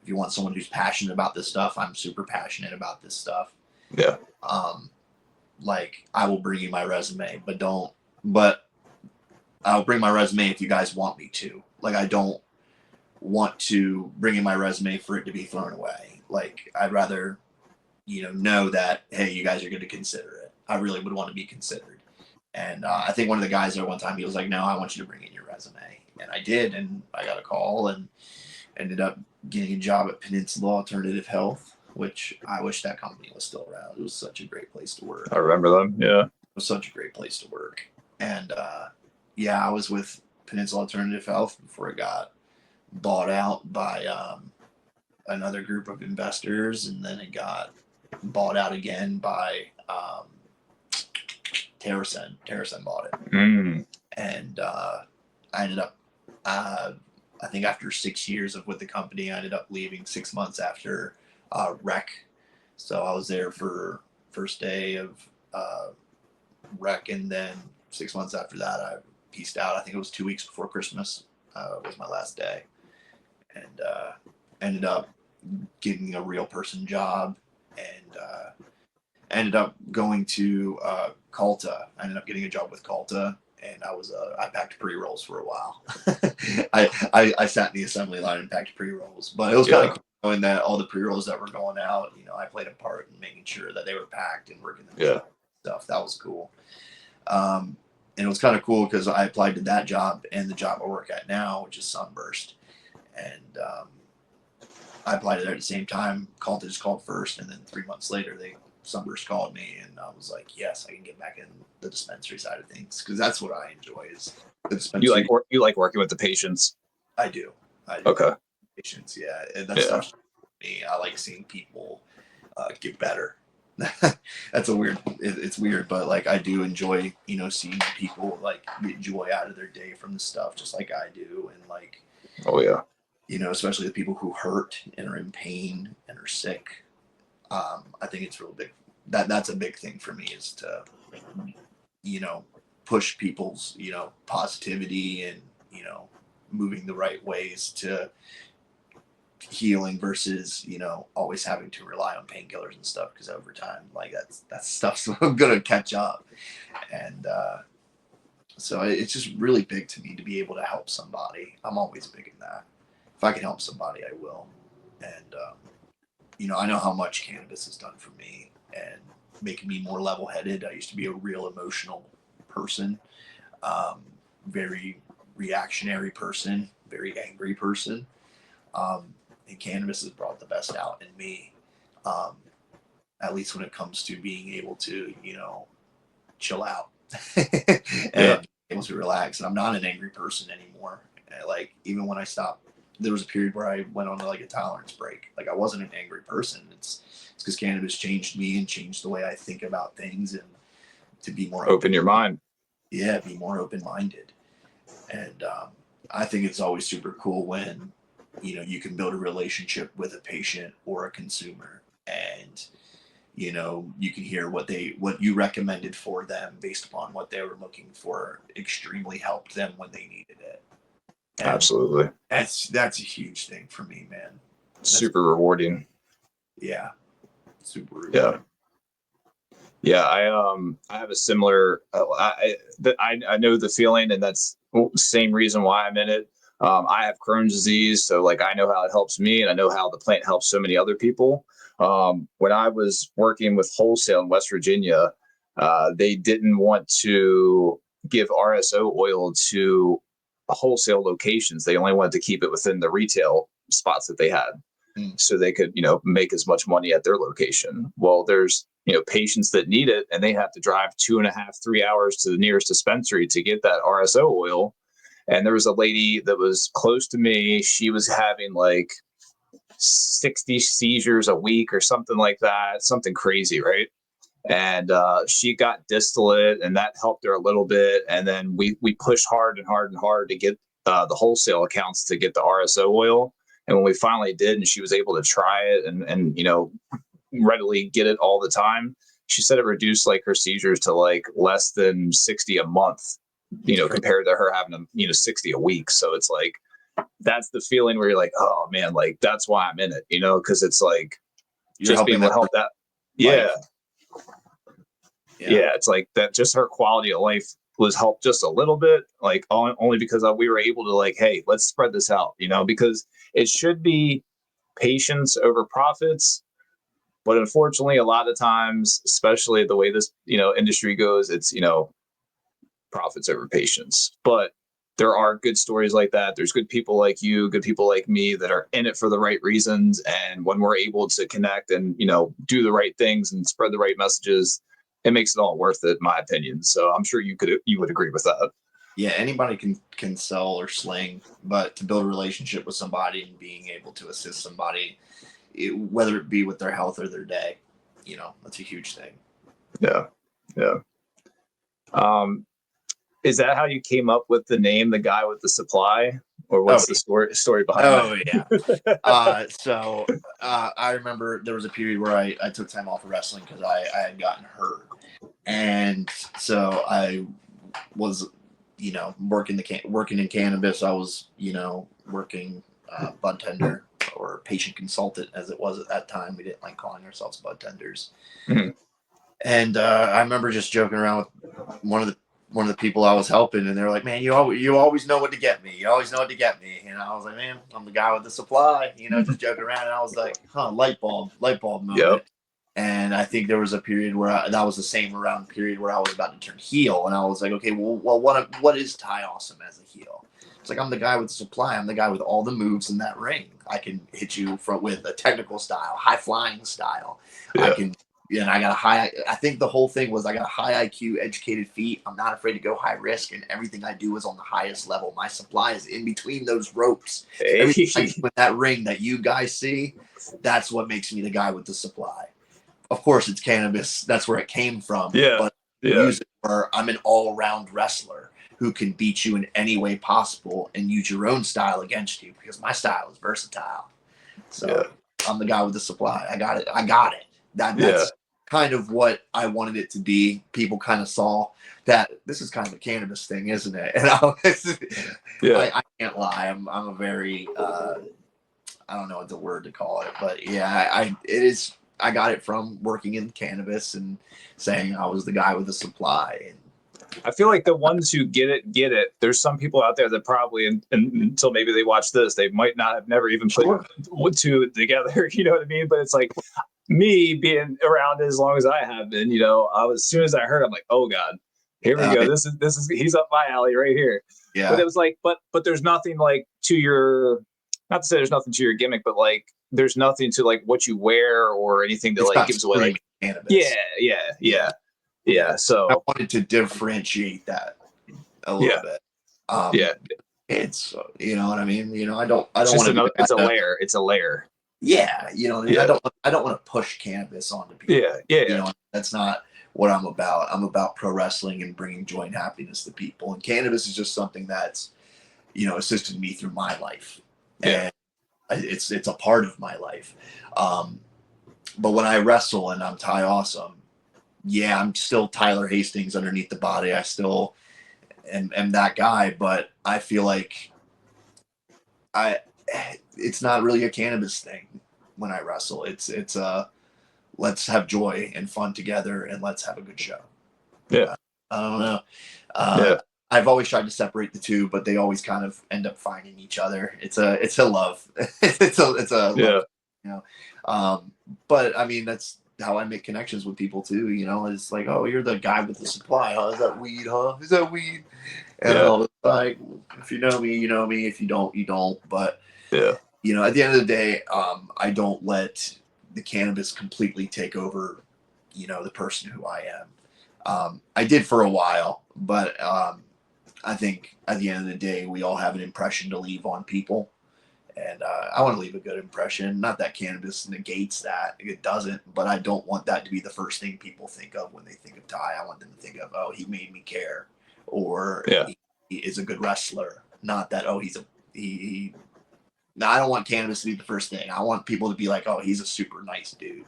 Speaker 3: If you want someone who's passionate about this stuff, I'm super passionate about this stuff.
Speaker 2: Yeah.
Speaker 3: Like I will bring you my resume, but I'll bring my resume if you guys want me to. Like I don't want to bring in my resume for it to be thrown away. Like I'd rather, know that, hey, you guys are going to consider it. I really would want to be considered. And I think one of the guys there one time, he was like, no, I want you to bring in your resume. And I did. And I got a call and ended up getting a job at Peninsula Alternative Health, which I wish that company was still around. It was such a great place to work.
Speaker 2: I remember them. Yeah.
Speaker 3: It was such a great place to work. And yeah, I was with Peninsula Alternative Health before it got bought out by another group of investors. And then it got bought out again by Terracen. Terracen bought it. And I ended up, I think after 6 years with the company, I ended up leaving 6 months after rec. So I was there for first day of rec, and then 6 months after that, I pieced out. I think it was 2 weeks before Christmas was my last day, and ended up getting a real person job, and ended up going to Calta. I ended up getting a job with Calta. And I packed pre-rolls for a while. I sat in the assembly line and packed pre-rolls, but it was kind of cool knowing that all the pre-rolls that were going out, I played a part in making sure that they were packed and working the stuff. That was cool. And it was kind of cool because I applied to that job and the job I work at now, which is Sunburst. And I applied there at the same time. Calta just called first, and then 3 months later they Sunburst called me, and I was like, yes, I can get back in the dispensary side of things, because that's what I enjoy, is the dispensary.
Speaker 2: You like working with the patients?
Speaker 3: I do.
Speaker 2: Okay.
Speaker 3: Patients, yeah. And that stuff's me. I like seeing people get better. That's it's weird, but like I do enjoy, seeing people like get joy out of their day from the stuff, just like I do. And like,
Speaker 2: oh yeah,
Speaker 3: especially the people who hurt and are in pain and are sick. I think it's real big. That's a big thing for me, is to, push people's, positivity and, moving the right ways to healing versus, always having to rely on painkillers and stuff, because over time, like that stuff's gonna catch up. And so it's just really big to me to be able to help somebody. I'm always big in that. If I can help somebody, I will. And I know how much cannabis has done for me and making me more level-headed. I used to be a real emotional person, very reactionary person, very angry person. And cannabis has brought the best out in me, at least when it comes to being able to, chill out and able to relax. And I'm not an angry person anymore. Like, even when I stopped, there was a period where I went on like a tolerance break. Like, I wasn't an angry person. It's because cannabis changed me and changed the way I think about things, and to be more
Speaker 2: open your mind.
Speaker 3: Yeah, be more open-minded. And I think it's always super cool when, you can build a relationship with a patient or a consumer, and, you can hear what you recommended for them based upon what they were looking for extremely helped them when they needed it. And
Speaker 2: absolutely.
Speaker 3: That's a huge thing for me, man.
Speaker 2: Super rewarding.
Speaker 3: Yeah. Super rewarding.
Speaker 2: Yeah, I have a similar. I know the feeling, and that's the same reason why I'm in it. I have Crohn's disease, so like I know how it helps me, and I know how the plant helps so many other people. When I was working with wholesale in West Virginia, they didn't want to give RSO oil to wholesale locations. They only wanted to keep it within the retail spots that they had, so they could make as much money at their location. Well, there's patients that need it, and they have to drive 2.5-3 hours to the nearest dispensary to get that RSO oil. And there was a lady that was close to me. She was having like 60 seizures a week or something like that, something crazy, right? And she got distillate, and that helped her a little bit. And then we pushed hard and hard and hard to get the wholesale accounts to get the RSO oil. And when we finally did, and she was able to try it and readily get it all the time, she said it reduced like her seizures to like less than 60 a month, compared to her having 60 a week. So it's like, that's the feeling where you're like, oh man, like that's why I'm in it, because it's like
Speaker 3: you're
Speaker 2: just being able to help that. Yeah. It's like that, just her quality of life was helped just a little bit, like only because we were able to like, hey, let's spread this out, because it should be patients over profits. But unfortunately, a lot of times, especially the way this, industry goes, it's, profits over patients. But there are good stories like that. There's good people like you, good people like me that are in it for the right reasons. And when we're able to connect and, do the right things and spread the right messages, it makes it all worth it, in my opinion. So I'm sure you would agree with that.
Speaker 3: Yeah, anybody can sell or sling, but to build a relationship with somebody and being able to assist somebody, whether it be with their health or their day, that's a huge thing.
Speaker 2: Yeah. Is that how you came up with the name, The Guy with the Supply, or what's the story behind
Speaker 3: that? Yeah. So I remember there was a period where I took time off of wrestling because I had gotten hurt, and so I was, working in cannabis. I was, working bud tender, or patient consultant, as it was at that time. We didn't like calling ourselves bud tenders.
Speaker 2: Mm-hmm.
Speaker 3: And I remember just joking around with one of the people I was helping, and they're like, "Man, you always know what to get me. You always know what to get me." And I was like, "Man, I'm the guy with the supply," just joking around. And I was like, light bulb moment.
Speaker 2: Yep.
Speaker 3: And I think there was a period where that was the same around period where I was about to turn heel, and I was like, okay, well, what is Ty Awesome as a heel? It's like, I'm the guy with the supply. I'm the guy with all the moves in that ring. I can hit you with a technical style, high flying style. Yeah. I can and I think the whole thing was I got a high IQ, educated feet. I'm not afraid to go high risk, and everything I do is on the highest level. My supply is in between those ropes. Everything I do in that ring that you guys see, that's what makes me the guy with the supply. Of course, it's cannabis. That's where it came from. But music, where I'm an all-around wrestler who can beat you in any way possible and use your own style against you, because my style is versatile. So I'm the guy with the supply. I got it. That's kind of what I wanted it to be. People kind of saw that this is kind of a cannabis thing, isn't it? And I can't lie. I'm a very I don't know what the word to call it, but it is. I got it from working in cannabis and saying I was the guy with the supply. And
Speaker 2: I feel like the ones who get it. There's some people out there that probably, until maybe they watch this, they might not have never even put two together. You know what I mean? But it's like me being around as long as I have been. You know, as soon as I heard, I'm like, oh God, here we go. This is he's up my alley right here. Yeah. But it was like, but there's nothing like to your. Not to say there's nothing to your gimmick, but like there's nothing to like what you wear or anything that like gives away like cannabis. Yeah. So
Speaker 3: I wanted to differentiate that a little bit. It's you know what I mean. You know, I don't want to.
Speaker 2: It's a layer. It's a layer.
Speaker 3: Yeah, you know, I don't want to push cannabis onto people. You know, that's not what I'm about. I'm about pro wrestling and bringing joy and happiness to people. And cannabis is just something that's, you know, assisted me through my life. And it's a part of my life. But when I wrestle and I'm Ty Awesome, I'm still Tyler Hastings underneath the body. I still am that guy, but I feel like it's not really a cannabis thing when I wrestle. It's let's have joy and fun together and let's have a good show. I don't know. I've always tried to separate the two, but they always kind of end up finding each other. It's a love. it's a love, you know. But I mean, that's how I make connections with people too. You know, it's like, oh, you're the guy with the supply, huh? Is that weed, huh? Is that weed? And it's like, if you know me, you know me. If you don't, you don't. But you know, at the end of the day, I don't let the cannabis completely take over, you know, the person who I am. I did for a while, but I think at the end of the day, we all have an impression to leave on people. And I want to leave a good impression. Not that cannabis negates that. It doesn't. But I don't want that to be the first thing people think of when they think of Ty. I want them to think of, oh, he made me care. Or he is a good wrestler. Not that, oh, he. No, I don't want cannabis to be the first thing. I want people to be like, oh, he's a super nice dude.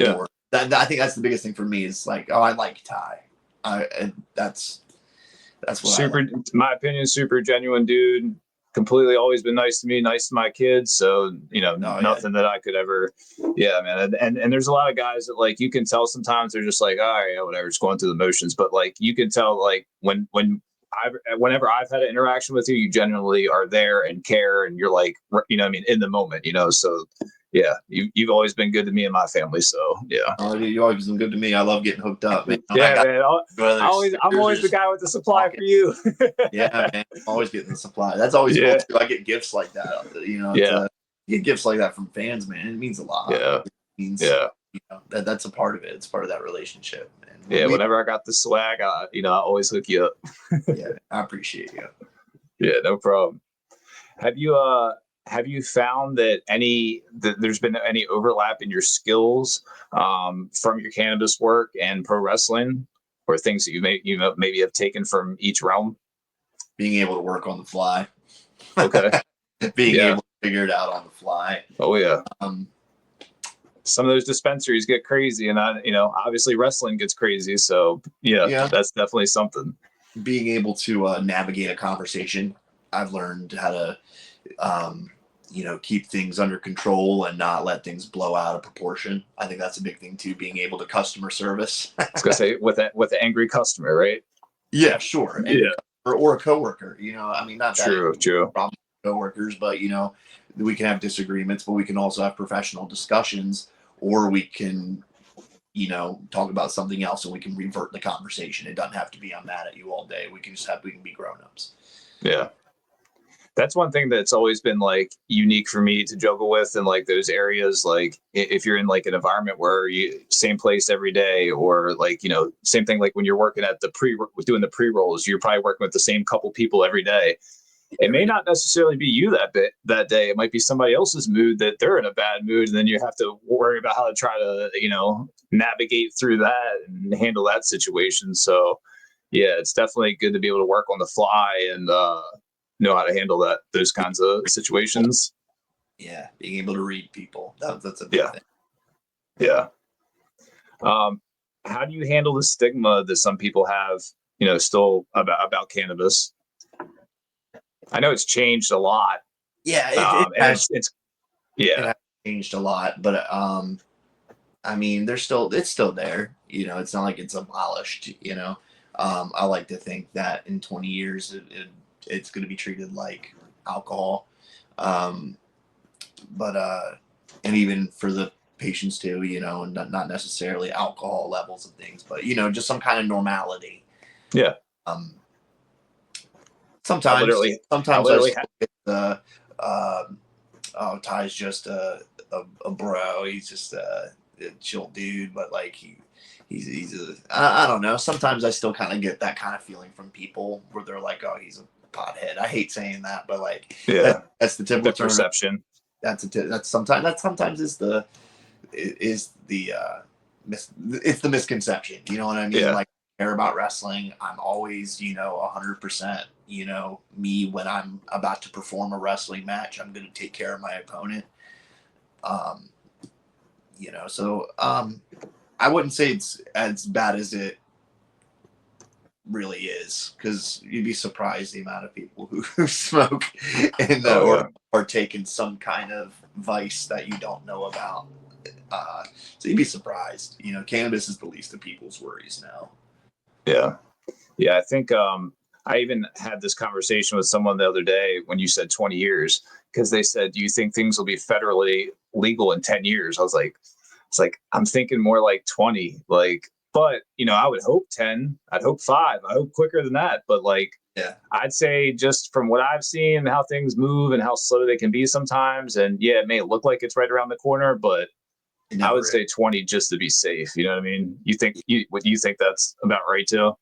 Speaker 3: Or I think that's the biggest thing for me is like, oh, I like Ty. And that's what
Speaker 2: super, in my opinion, super genuine dude. Completely always been nice to me, nice to my kids. So, you know, nothing that I could ever, man. And there's a lot of guys that like, you can tell sometimes they're just like, all right, whatever, just going through the motions. But like, you can tell like whenever I've had an interaction with you, you genuinely are there and care. And you're like, you know what I mean? In the moment, you know, so you've always been good to me and my family. So
Speaker 3: oh, you always been good to me. I love getting hooked up, man.
Speaker 2: Man. I'm always the guy with the supply for you.
Speaker 3: Man, I'm always getting the supply. That's always cool too. I get gifts like that. You know, you get gifts like that from fans, man. It means a lot. It means you know, that's a part of it. It's part of that relationship. And
Speaker 2: whenever I got the swag, I always hook you up.
Speaker 3: I appreciate you.
Speaker 2: No problem. Have you found that there's been any overlap in your skills from your cannabis work and pro wrestling, or things that you maybe have taken from each realm?
Speaker 3: Being able to work on the fly.
Speaker 2: Okay.
Speaker 3: Being able to figure it out on the fly.
Speaker 2: Oh yeah. Some of those dispensaries get crazy, and obviously wrestling gets crazy. So that's definitely something.
Speaker 3: Being able to navigate a conversation, I've learned how to. Keep things under control and not let things blow out of proportion. I think that's a big thing too, being able to customer service. I was going to say with an angry customer, right? Yeah, sure. Or a coworker, I mean, not that
Speaker 2: true.
Speaker 3: Problem coworkers, but we can have disagreements, but we can also have professional discussions, or we can, talk about something else and we can revert the conversation. It doesn't have to be, I'm mad at you all day. We can be grown-ups.
Speaker 2: Yeah. That's one thing that's always been like unique for me to juggle with, and like those areas, like if you're in like an environment where you same place every day, or like, you know, same thing, like when you're working at the doing the pre-rolls, you're probably working with the same couple people every day. It may not necessarily be you that day. It might be somebody else's mood, that they're in a bad mood, and then you have to worry about how to try to, you know, navigate through that and handle that situation. So yeah, it's definitely good to be able to work on the fly and know how to handle those kinds of situations.
Speaker 3: Yeah, being able to read people, that's a big thing.
Speaker 2: Yeah. How do you handle the stigma that some people have, you know, still about cannabis? I know it's changed a lot.
Speaker 3: Yeah,
Speaker 2: it has
Speaker 3: changed a lot, but I mean, it's still there. You know, it's not like it's abolished. You know, I like to think that in 20 years, it's going to be treated like alcohol. But and even for the patients too, you know, and not necessarily alcohol levels of things, but you know, just some kind of normality.
Speaker 2: Yeah.
Speaker 3: Sometimes Ty's just a bro. He's just a chill dude, but like I don't know. Sometimes I still kind of get that kind of feeling from people where they're like, "Oh, he's a pothead." I hate saying that, but like, that's the typical
Speaker 2: perception.
Speaker 3: That's sometimes is the it's the misconception. You know what I mean?
Speaker 2: Yeah.
Speaker 3: Like, I care about wrestling. I'm always, you know, 100%. You know, me when I'm about to perform a wrestling match, I'm going to take care of my opponent. You know, so I wouldn't say it's as bad as it really is, because you'd be surprised the amount of people who smoke and or partake in some kind of vice that you don't know about. So you'd be surprised. You know, cannabis is the least of people's worries now.
Speaker 2: Yeah, I think I even had this conversation with someone the other day when you said 20 years, because they said, "Do you think things will be federally legal in 10 years?" I was like, I'm thinking more like 20, like, but you know, I would hope 10, I'd hope 5, I hope quicker than that. But like, I'd say just from what I've seen, how things move and how slow they can be sometimes. And yeah, it may look like it's right around the corner, but I would say 20 just to be safe. You know what I mean? You think that's about right too?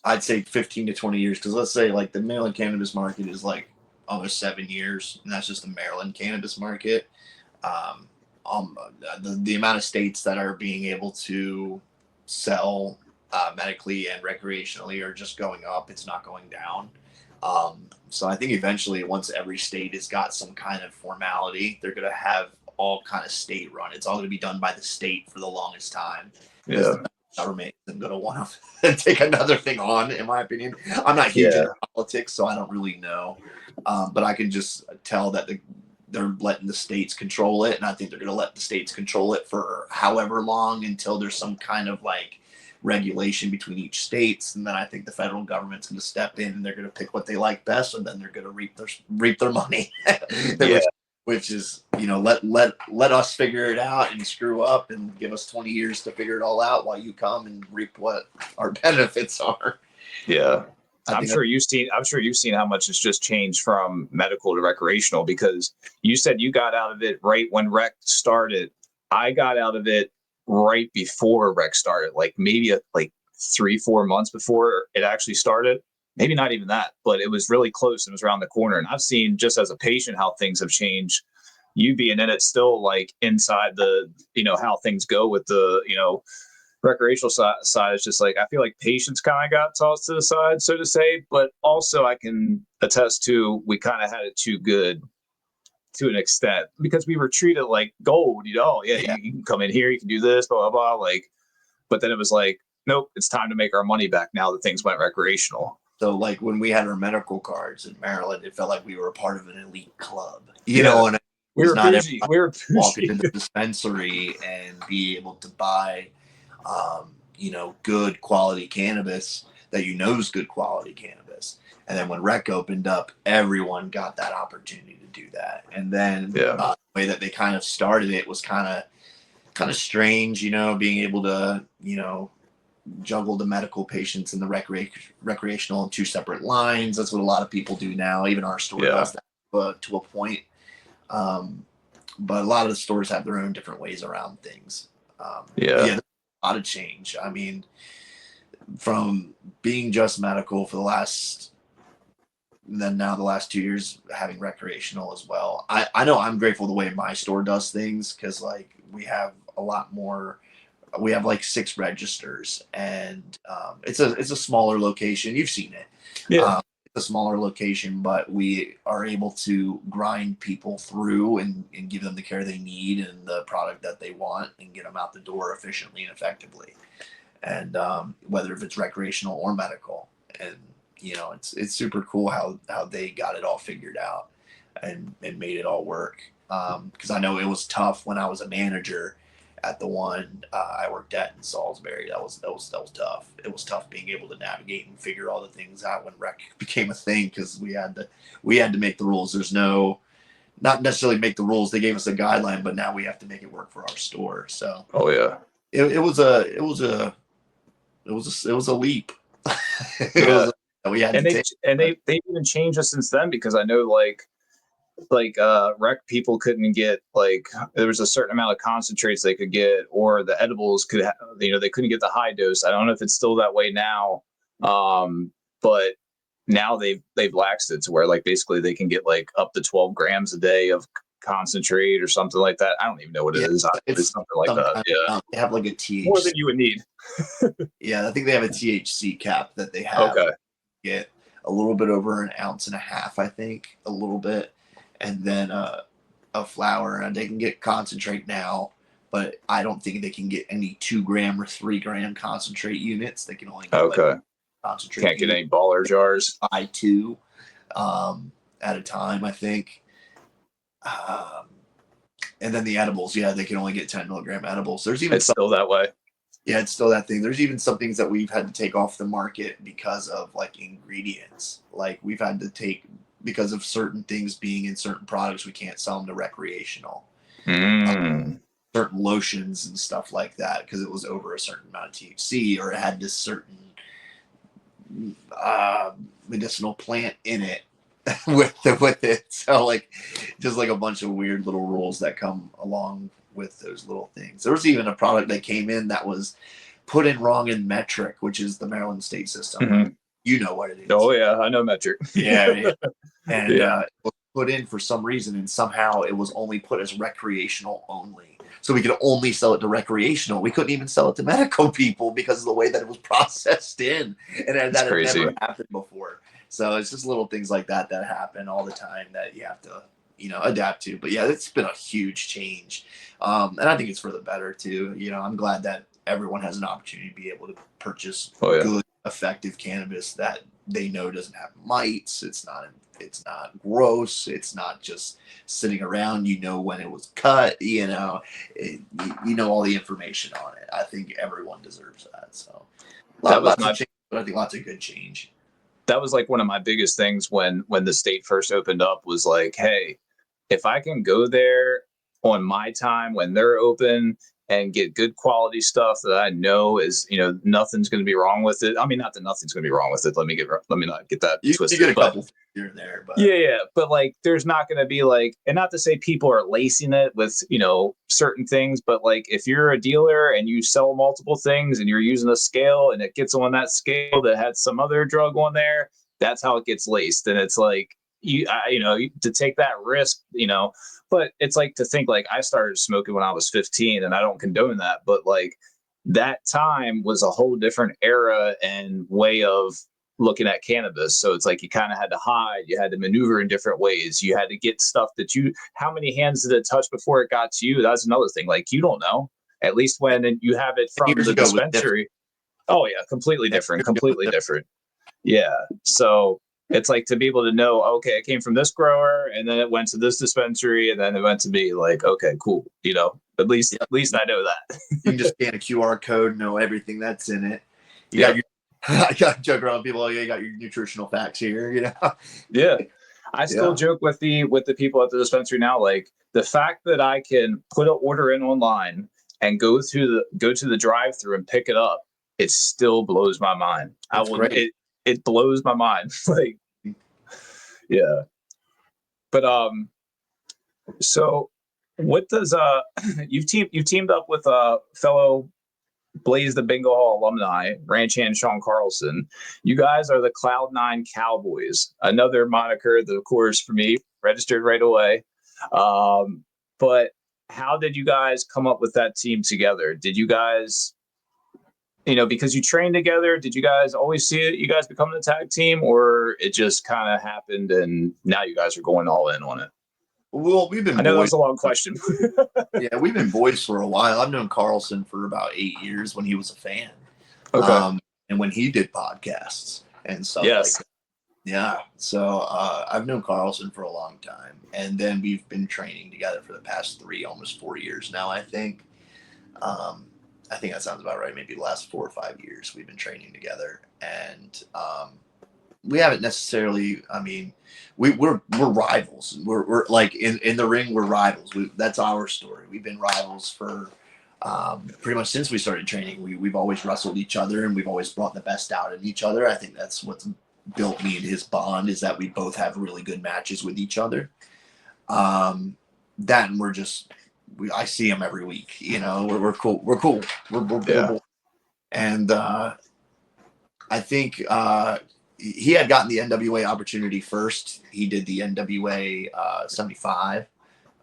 Speaker 3: I'd say 15 to 20 years, because let's say like the Maryland cannabis market is like almost 7 years, and that's just the Maryland cannabis market. The amount of states that are being able to sell medically and recreationally are just going up. It's not going down. So I think eventually, once every state has got some kind of formality, they're going to have all kind of state run. It's all going to be done by the state for the longest time.
Speaker 2: Yeah.
Speaker 3: The government isn't going to want to take another thing on, in my opinion. I'm not huge into politics, so I don't really know. But I can just tell that they're letting the states control it, and I think they're going to let the states control it for however long, until there's some kind of like regulation between each states, and then I think the federal government's going to step in, and they're going to pick what they like best, and then they're going to reap their money. Which is, you know, let us figure it out and screw up and give us 20 years to figure it all out while you come and reap what our benefits are.
Speaker 2: Yeah. I'm sure you've seen how much it's just changed from medical to recreational, because you said you got out of it right when rec started. I got out of it right before rec started, like maybe like 3-4 months before it actually started. Maybe not even that, but it was really close. It was around the corner. And I've seen, just as a patient, how things have changed. You being in it still, like inside the, you know, how things go with the, you know, recreational side. It's just like, I feel like patients kind of got tossed to the side, so to say. But also I can attest to, we kind of had it too good to an extent, because we were treated like gold, you know. You can come in here, you can do this, blah, blah, blah. Like, but then it was like, nope, it's time to make our money back now that things went recreational.
Speaker 3: So like when we had our medical cards in Maryland, it felt like we were a part of an elite club, you know, and
Speaker 2: we were bougie.
Speaker 3: Walk into the dispensary and be able to buy, you know, good quality cannabis that you know is good quality cannabis. And then when rec opened up, everyone got that opportunity to do that. And then the way that they kind of started it was kind of strange, you know, being able to, you know, juggle the medical patients and the recreational in two separate lines. That's what a lot of people do now. Even our store does that to a point. But a lot of the stores have their own different ways around things. There's a lot of change. I mean, from being just medical for the last 2 years, having recreational as well. I know I'm grateful the way my store does things, because like we have a lot more. We have like 6 registers, and it's a smaller location. You've seen it. It's a smaller location, but we are able to grind people through and give them the care they need and the product that they want, and get them out the door efficiently and effectively. And whether if it's recreational or medical, and it's super cool how they got it all figured out and made it all work. Because I know it was tough when I was a manager at the one I worked at in Salisbury. That was tough. It was tough being able to navigate and figure all the things out when rec became a thing, because we had to make the rules. There's not necessarily make the rules. They gave us a guideline, but now we have to make it work for our store. So it was a leap. We had
Speaker 2: they've even changed us since then, because I know rec people couldn't get, like, there was a certain amount of concentrates they could get, or the edibles they couldn't get the high dose. I don't know if it's still that way now, but now they've laxed it to where, like, basically they can get like up to 12 grams a day of concentrate or something like that. I don't even know what it is. It's something like that.
Speaker 3: They have like a THC,
Speaker 2: more than you would need.
Speaker 3: I think they have a THC cap that they have.
Speaker 2: Okay.
Speaker 3: Get a little bit over 1.5 ounces, I think, a little bit, and then a flower, and they can get concentrate now, but I don't think they can get any 2 gram or 3 gram concentrate units. They can only get concentrate.
Speaker 2: Can't get any baller jars.
Speaker 3: I2 at a time, I think. And then the edibles, they can only get 10 milligram edibles. There's even
Speaker 2: still that way.
Speaker 3: Yeah, it's still that thing. There's even some things that we've had to take off the market because of like ingredients. Like we've had to take, because of certain things being in certain products, we can't sell them to recreational. Certain lotions and stuff like that, because it was over a certain amount of THC, or it had this certain medicinal plant in it with it. So like, just like a bunch of weird little rules that come along with those little things. There was even a product that came in that was put in wrong in metric, which is the Maryland state system.
Speaker 2: Mm-hmm.
Speaker 3: You know what it is.
Speaker 2: Oh yeah, I know metric.
Speaker 3: And it was put in for some reason, and somehow it was only put as recreational only. So we could only sell it to recreational. We couldn't even sell it to medical people because of the way that it was processed in, and that had never happened before. So it's just little things like that happen all the time that you have to adapt to. But yeah, it's been a huge change. And I think it's for the better too. I'm glad that everyone has an opportunity to be able to purchase good, effective cannabis that they know doesn't have mites. It's not gross. It's not just sitting around. When it was cut. All the information on it. I think everyone deserves that. So lots of change, but I think lots of good change.
Speaker 2: That was like one of my biggest things when the state first opened up, was like, hey, if I can go there on my time when they're open and get good quality stuff that I know is, nothing's going to be wrong with it. I mean, not that nothing's going to be wrong with it. Let me not get that twisted.
Speaker 3: You get a couple here and there, but
Speaker 2: but like, there's not going to be like, and not to say people are lacing it with, certain things, but like, if you're a dealer and you sell multiple things and you're using a scale and it gets on that scale that had some other drug on there, that's how it gets laced. And it's like, to take that risk, but it's like, to think like, I started smoking when I was 15, and I don't condone that, but like, that time was a whole different era and way of looking at cannabis. So it's like, you kind of had to hide, you had to maneuver in different ways, you had to get stuff that how many hands did it touch before it got to you? That's another thing. Like, you don't know, at least when you have it from the dispensary. Oh yeah, completely different. Yeah. So it's like, to be able to know, okay, it came from this grower, and then it went to this dispensary, and then it went to me, like, okay, cool. At least I know that.
Speaker 3: You can just scan a QR code, know everything that's in it. I got to joke around with people. You got your nutritional facts here.
Speaker 2: Yeah. I still joke with the people at the dispensary now, like, the fact that I can put an order in online and go to the drive-through and pick it up, it still blows my mind. It blows my mind. Like, yeah. But so what does you've teamed up with fellow Blaze the BingoHall alumni, ranch hand Sean Carlson. You guys are the Cloud9 Cowboys, another moniker that, of course, for me, registered right away. But how did you guys come up with that team together? Did you guys, because you trained together, did you guys always see it, you guys becoming a tag team, or it just kind of happened and now you guys are going all in on it?
Speaker 3: Well, we've been
Speaker 2: I know that was a long question.
Speaker 3: Yeah, we've been boys for a while. I've known Carlson for about 8 years when he was a fan.
Speaker 2: Okay.
Speaker 3: And when he did podcasts and stuff
Speaker 2: Yes.
Speaker 3: like that. Yeah. So I've known Carlson for a long time. And then we've been training together for the past almost 4 years now, I think. I think that sounds about right. Maybe the last 4 or 5 years we've been training together. And we haven't necessarily, we're rivals. We're like in the ring, we're rivals. That's our story. We've been rivals for pretty much since we started training. We've always wrestled each other, and we've always brought the best out in each other. I think that's what's built me and his bond, is that we both have really good matches with each other. That, and I see him every week. We're cool. We're cool. We're and I think he had gotten the NWA opportunity first. He did the NWA 75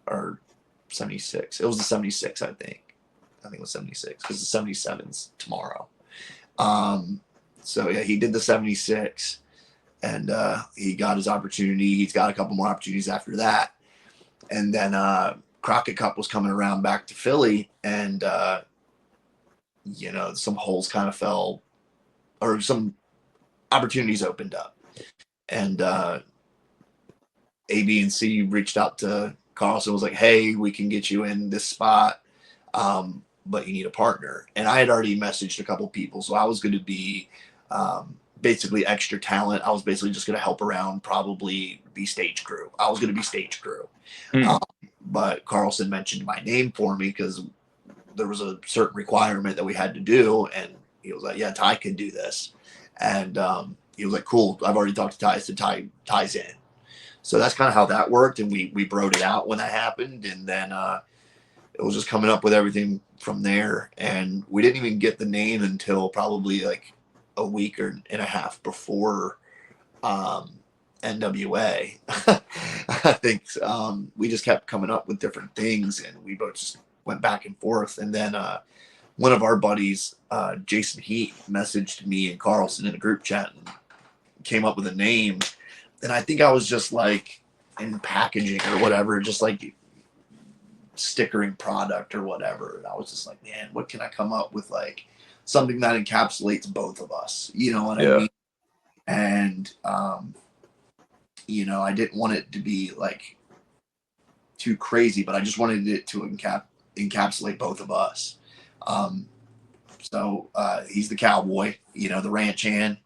Speaker 3: or 76. It was the 76, I think. I think it was 76 because the 77's tomorrow. So yeah, he did the 76, and he got his opportunity. He's got a couple more opportunities after that, and then Crockett Cup was coming around back to Philly, and some holes kind of fell, or some opportunities opened up, and A, B, and C reached out to Carlson, was like, hey, we can get you in this spot, but you need a partner. And I had already messaged a couple people, so I was going to be basically extra talent. I was basically just going to help around, probably be stage crew. I was going to be stage crew. But Carlson mentioned my name for me because there was a certain requirement that we had to do, and he was like, yeah, Ty can do this. And he was like, cool, I've already talked to Ty, so Ty's in. So that's kind of how that worked, and we broed it out when that happened, and then it was just coming up with everything from there. And we didn't even get the name until probably like a week and a half before NWA. I think we just kept coming up with different things, and we both just went back and forth. And then one of our buddies, Jason Heat, messaged me and Carlson in a group chat and came up with a name. And I think I was just like in packaging or whatever, just like stickering product or whatever. And I was just like, man, what can I come up with, like something that encapsulates both of us? You know what I mean? And, I didn't want it to be like too crazy, but I just wanted it to encapsulate both of us. So he's the cowboy, the ranch hand,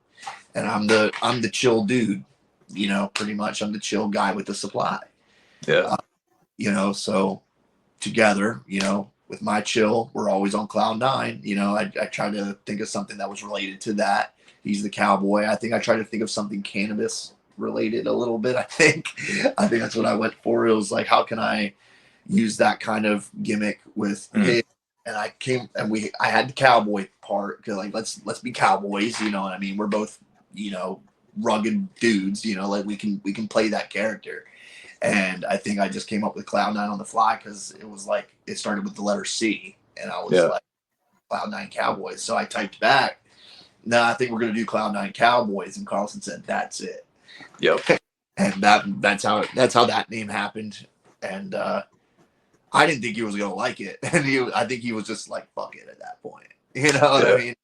Speaker 3: and I'm the chill dude, pretty much. I'm the chill guy with the supply.
Speaker 2: Yeah.
Speaker 3: So together, with my chill, we're always on cloud 9. I try to think of something that was related to that. He's the cowboy. I think I tried to think of something cannabis related a little bit. I think that's what I went for. It was like, how can I use that kind of gimmick with him? And I had the cowboy part, because like, let's be cowboys, you know what I mean? We're both, rugged dudes, like we can play that character. And I think I just came up with Cloud9 on the fly, because it was like, it started with the letter C, and I was like, Cloud9 Cowboys. So I typed back, no, I think we're going to do Cloud9 Cowboys. And Carlson said, that's it.
Speaker 2: Yep.
Speaker 3: And that's how that name happened. And I didn't think he was going to like it. And I think he was just like, fuck it at that point. You know what I mean?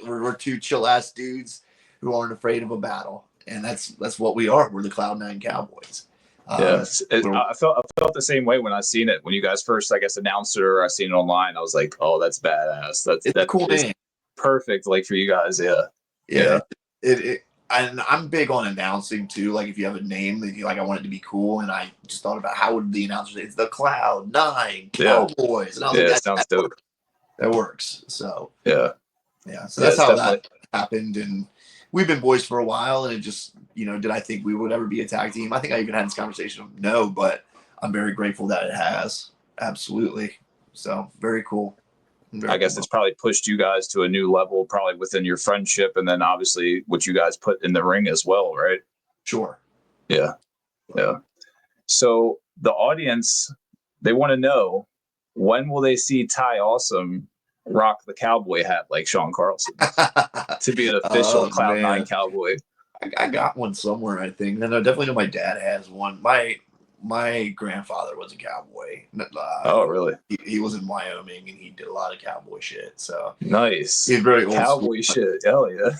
Speaker 3: We're two chill ass dudes who aren't afraid of a battle. And that's what we are. We're the Cloud9 Cowboys.
Speaker 2: I felt the same way when I seen it. When you guys first, I guess, announced it, or I seen it online, I was like, oh, that's badass. That's
Speaker 3: a cool name.
Speaker 2: Perfect, like, for you guys.
Speaker 3: Yeah. And I'm big on announcing too. Like, if you have a name that I want it to be cool, and I just thought about how would the announcer say, it's the Cloud9 Cowboys. And I was like,
Speaker 2: sounds dope.
Speaker 3: That works. So
Speaker 2: yeah.
Speaker 3: So that's how that happened. And we've been boys for a while, and it just, did I think we would ever be a tag team? I think I even had this conversation of no, but I'm very grateful that it has. Absolutely. So very cool.
Speaker 2: I guess it's probably pushed you guys to a new level, probably within your friendship, and then obviously what you guys put in the ring as well, right?
Speaker 3: Sure.
Speaker 2: Yeah. So the audience, they want to know, when will they see Ty Awesome rock the cowboy hat like Sean Carlson to be an official Cloud9 Cowboy?
Speaker 3: I got one somewhere, I think. And I definitely know my dad has one. My grandfather was a cowboy.
Speaker 2: Oh, really?
Speaker 3: He was in Wyoming, and he did a lot of cowboy shit. So
Speaker 2: nice.
Speaker 3: He's very old
Speaker 2: cowboy
Speaker 3: school.
Speaker 2: Shit. Hell yeah.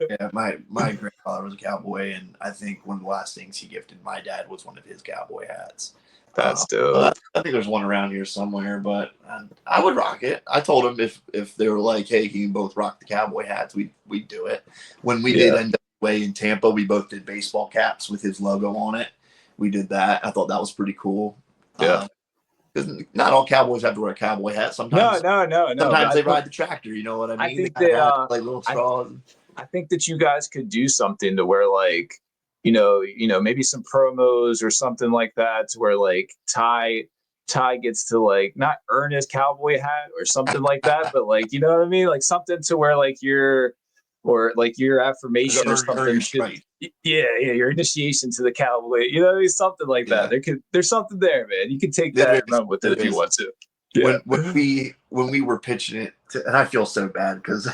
Speaker 3: Yeah, my grandfather was a cowboy, and I think one of the last things he gifted my dad was one of his cowboy hats.
Speaker 2: That's dope.
Speaker 3: I think there's one around here somewhere, but I would rock it. I told him if they were like, hey, can you both rock the cowboy hats, we'd do it. When we did NWA in Tampa, we both did baseball caps with his logo on it. We did that. I thought that was pretty cool.
Speaker 2: Yeah.
Speaker 3: Because not all cowboys have to wear a cowboy hat. Sometimes,
Speaker 2: no.
Speaker 3: Sometimes they ride the tractor. You know what I mean?
Speaker 2: I think
Speaker 3: they like little straws.
Speaker 2: I think that you guys could do something to where, like, maybe some promos or something like that, to where like Ty gets to like not earn his cowboy hat or something like that, but like, you know what I mean? Like something to where like your affirmation or something. Your initiation to the cowboy, something like that. There's something there, man. You can take that and run with it if you want to. Yeah.
Speaker 3: When we were pitching it, and I feel so bad because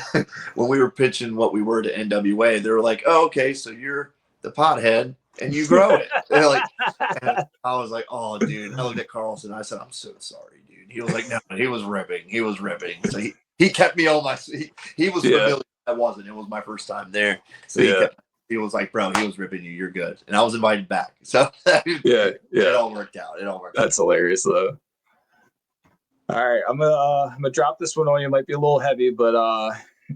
Speaker 3: when we were pitching what we were to NWA, they were like, "Oh, okay, so you're the pothead and you grow it." And I was like, "Oh, dude." I looked at Carlson. I said, "I'm so sorry, dude." He was like, "No, he was ripping. So he kept me on my. He was familiar. I wasn't. It was my first time there. So he was like, "Bro, he was ripping you. You're good." And I was invited back. So it all worked out.
Speaker 2: That's hilarious, though. All right, I'm gonna drop this one on you. It might be a little heavy, but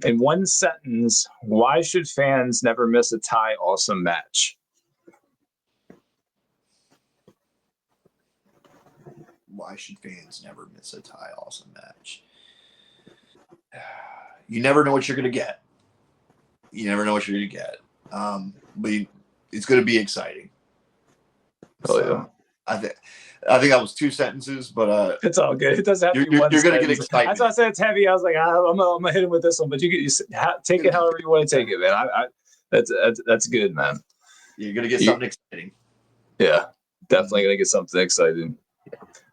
Speaker 2: in one sentence, why should fans never miss a Ty Awesome match?
Speaker 3: Why should fans never miss a Ty Awesome match? You never know what you're gonna get. But it's gonna be exciting. I think that was 2 sentences, but
Speaker 2: it's all good. It doesn't have to be one.
Speaker 3: You're gonna get excited.
Speaker 2: That's why I said it's heavy. I was like, I'm gonna hit him with this one, but you take it however you want to take it, man. That's good, man.
Speaker 3: You're gonna get something exciting.
Speaker 2: Yeah, definitely gonna get something exciting.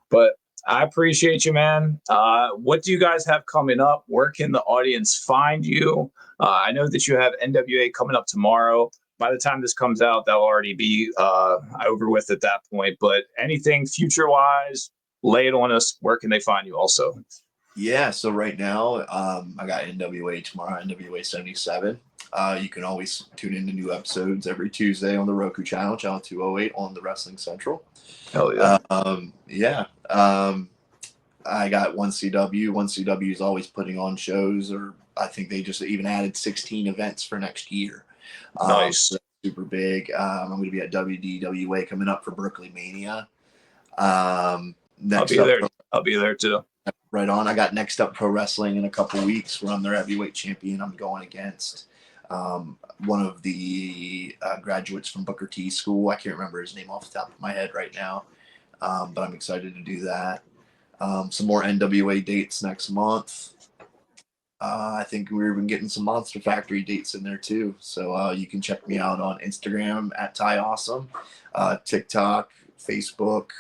Speaker 2: But I appreciate you, man. What do you guys have coming up? Where can the audience find you? I know that you have NWA coming up tomorrow. By the time this comes out, that'll already be over with at that point. But anything future-wise, lay it on us. Where can they find you also?
Speaker 3: Yeah, so right now, I got NWA tomorrow, NWA 77. You can always tune into new episodes every Tuesday on the Roku channel 208 on the Wrestling Central.
Speaker 2: Hell yeah.
Speaker 3: I got 1CW. 1CW is always putting on shows, or I think they just even added 16 events for next year.
Speaker 2: Nice.
Speaker 3: So super big. I'm going to be at WDWA coming up for Berkeley Mania. I'll
Speaker 2: be there too.
Speaker 3: Right on. I got Next Up Pro Wrestling in a couple weeks where I'm their heavyweight champion. I'm going against one of the graduates from Booker T School. I can't remember his name off the top of my head right now, but I'm excited to do that. Some more NWA dates next month. I think we're even getting some Monster Factory dates in there too. So you can check me out on Instagram at Ty Awesome, TikTok, Facebook,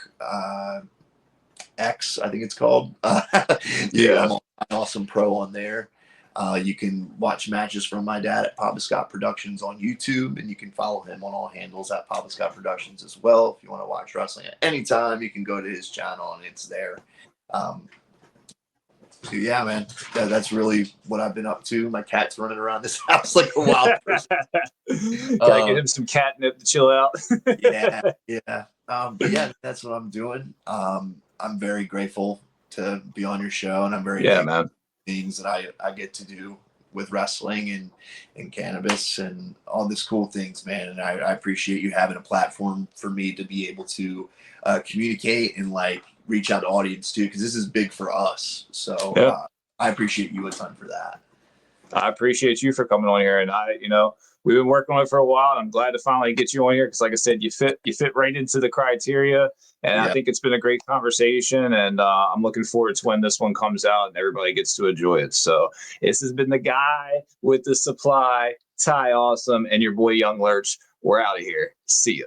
Speaker 3: X, I think it's called. I'm Awesome Pro on there. You can watch matches from my dad at Papa Scott Productions on YouTube, and you can follow him on all handles at Papa Scott Productions as well. If you want to watch wrestling at any time, you can go to his channel and it's there. So yeah, man, that's really what I've been up to. My cat's running around this house like a wild person.
Speaker 2: Gotta get him some catnip to chill out.
Speaker 3: Yeah. But yeah, that's what I'm doing. I'm very grateful to be on your show, and I'm very
Speaker 2: man.
Speaker 3: Things that I get to do with wrestling and cannabis and all these cool things, man. And I appreciate you having a platform for me to be able to communicate and like reach out to audience too, because this is big for us. So I appreciate you a ton for that.
Speaker 2: I appreciate you for coming on here, and we've been working on it for a while. I'm glad to finally get you on here because, like I said, you fit right into the criteria, and I think it's been a great conversation. And I'm looking forward to when this one comes out and everybody gets to enjoy it. So this has been the guy with the supply, Ty Awesome, and your boy Younglurch. We're out of here. See ya.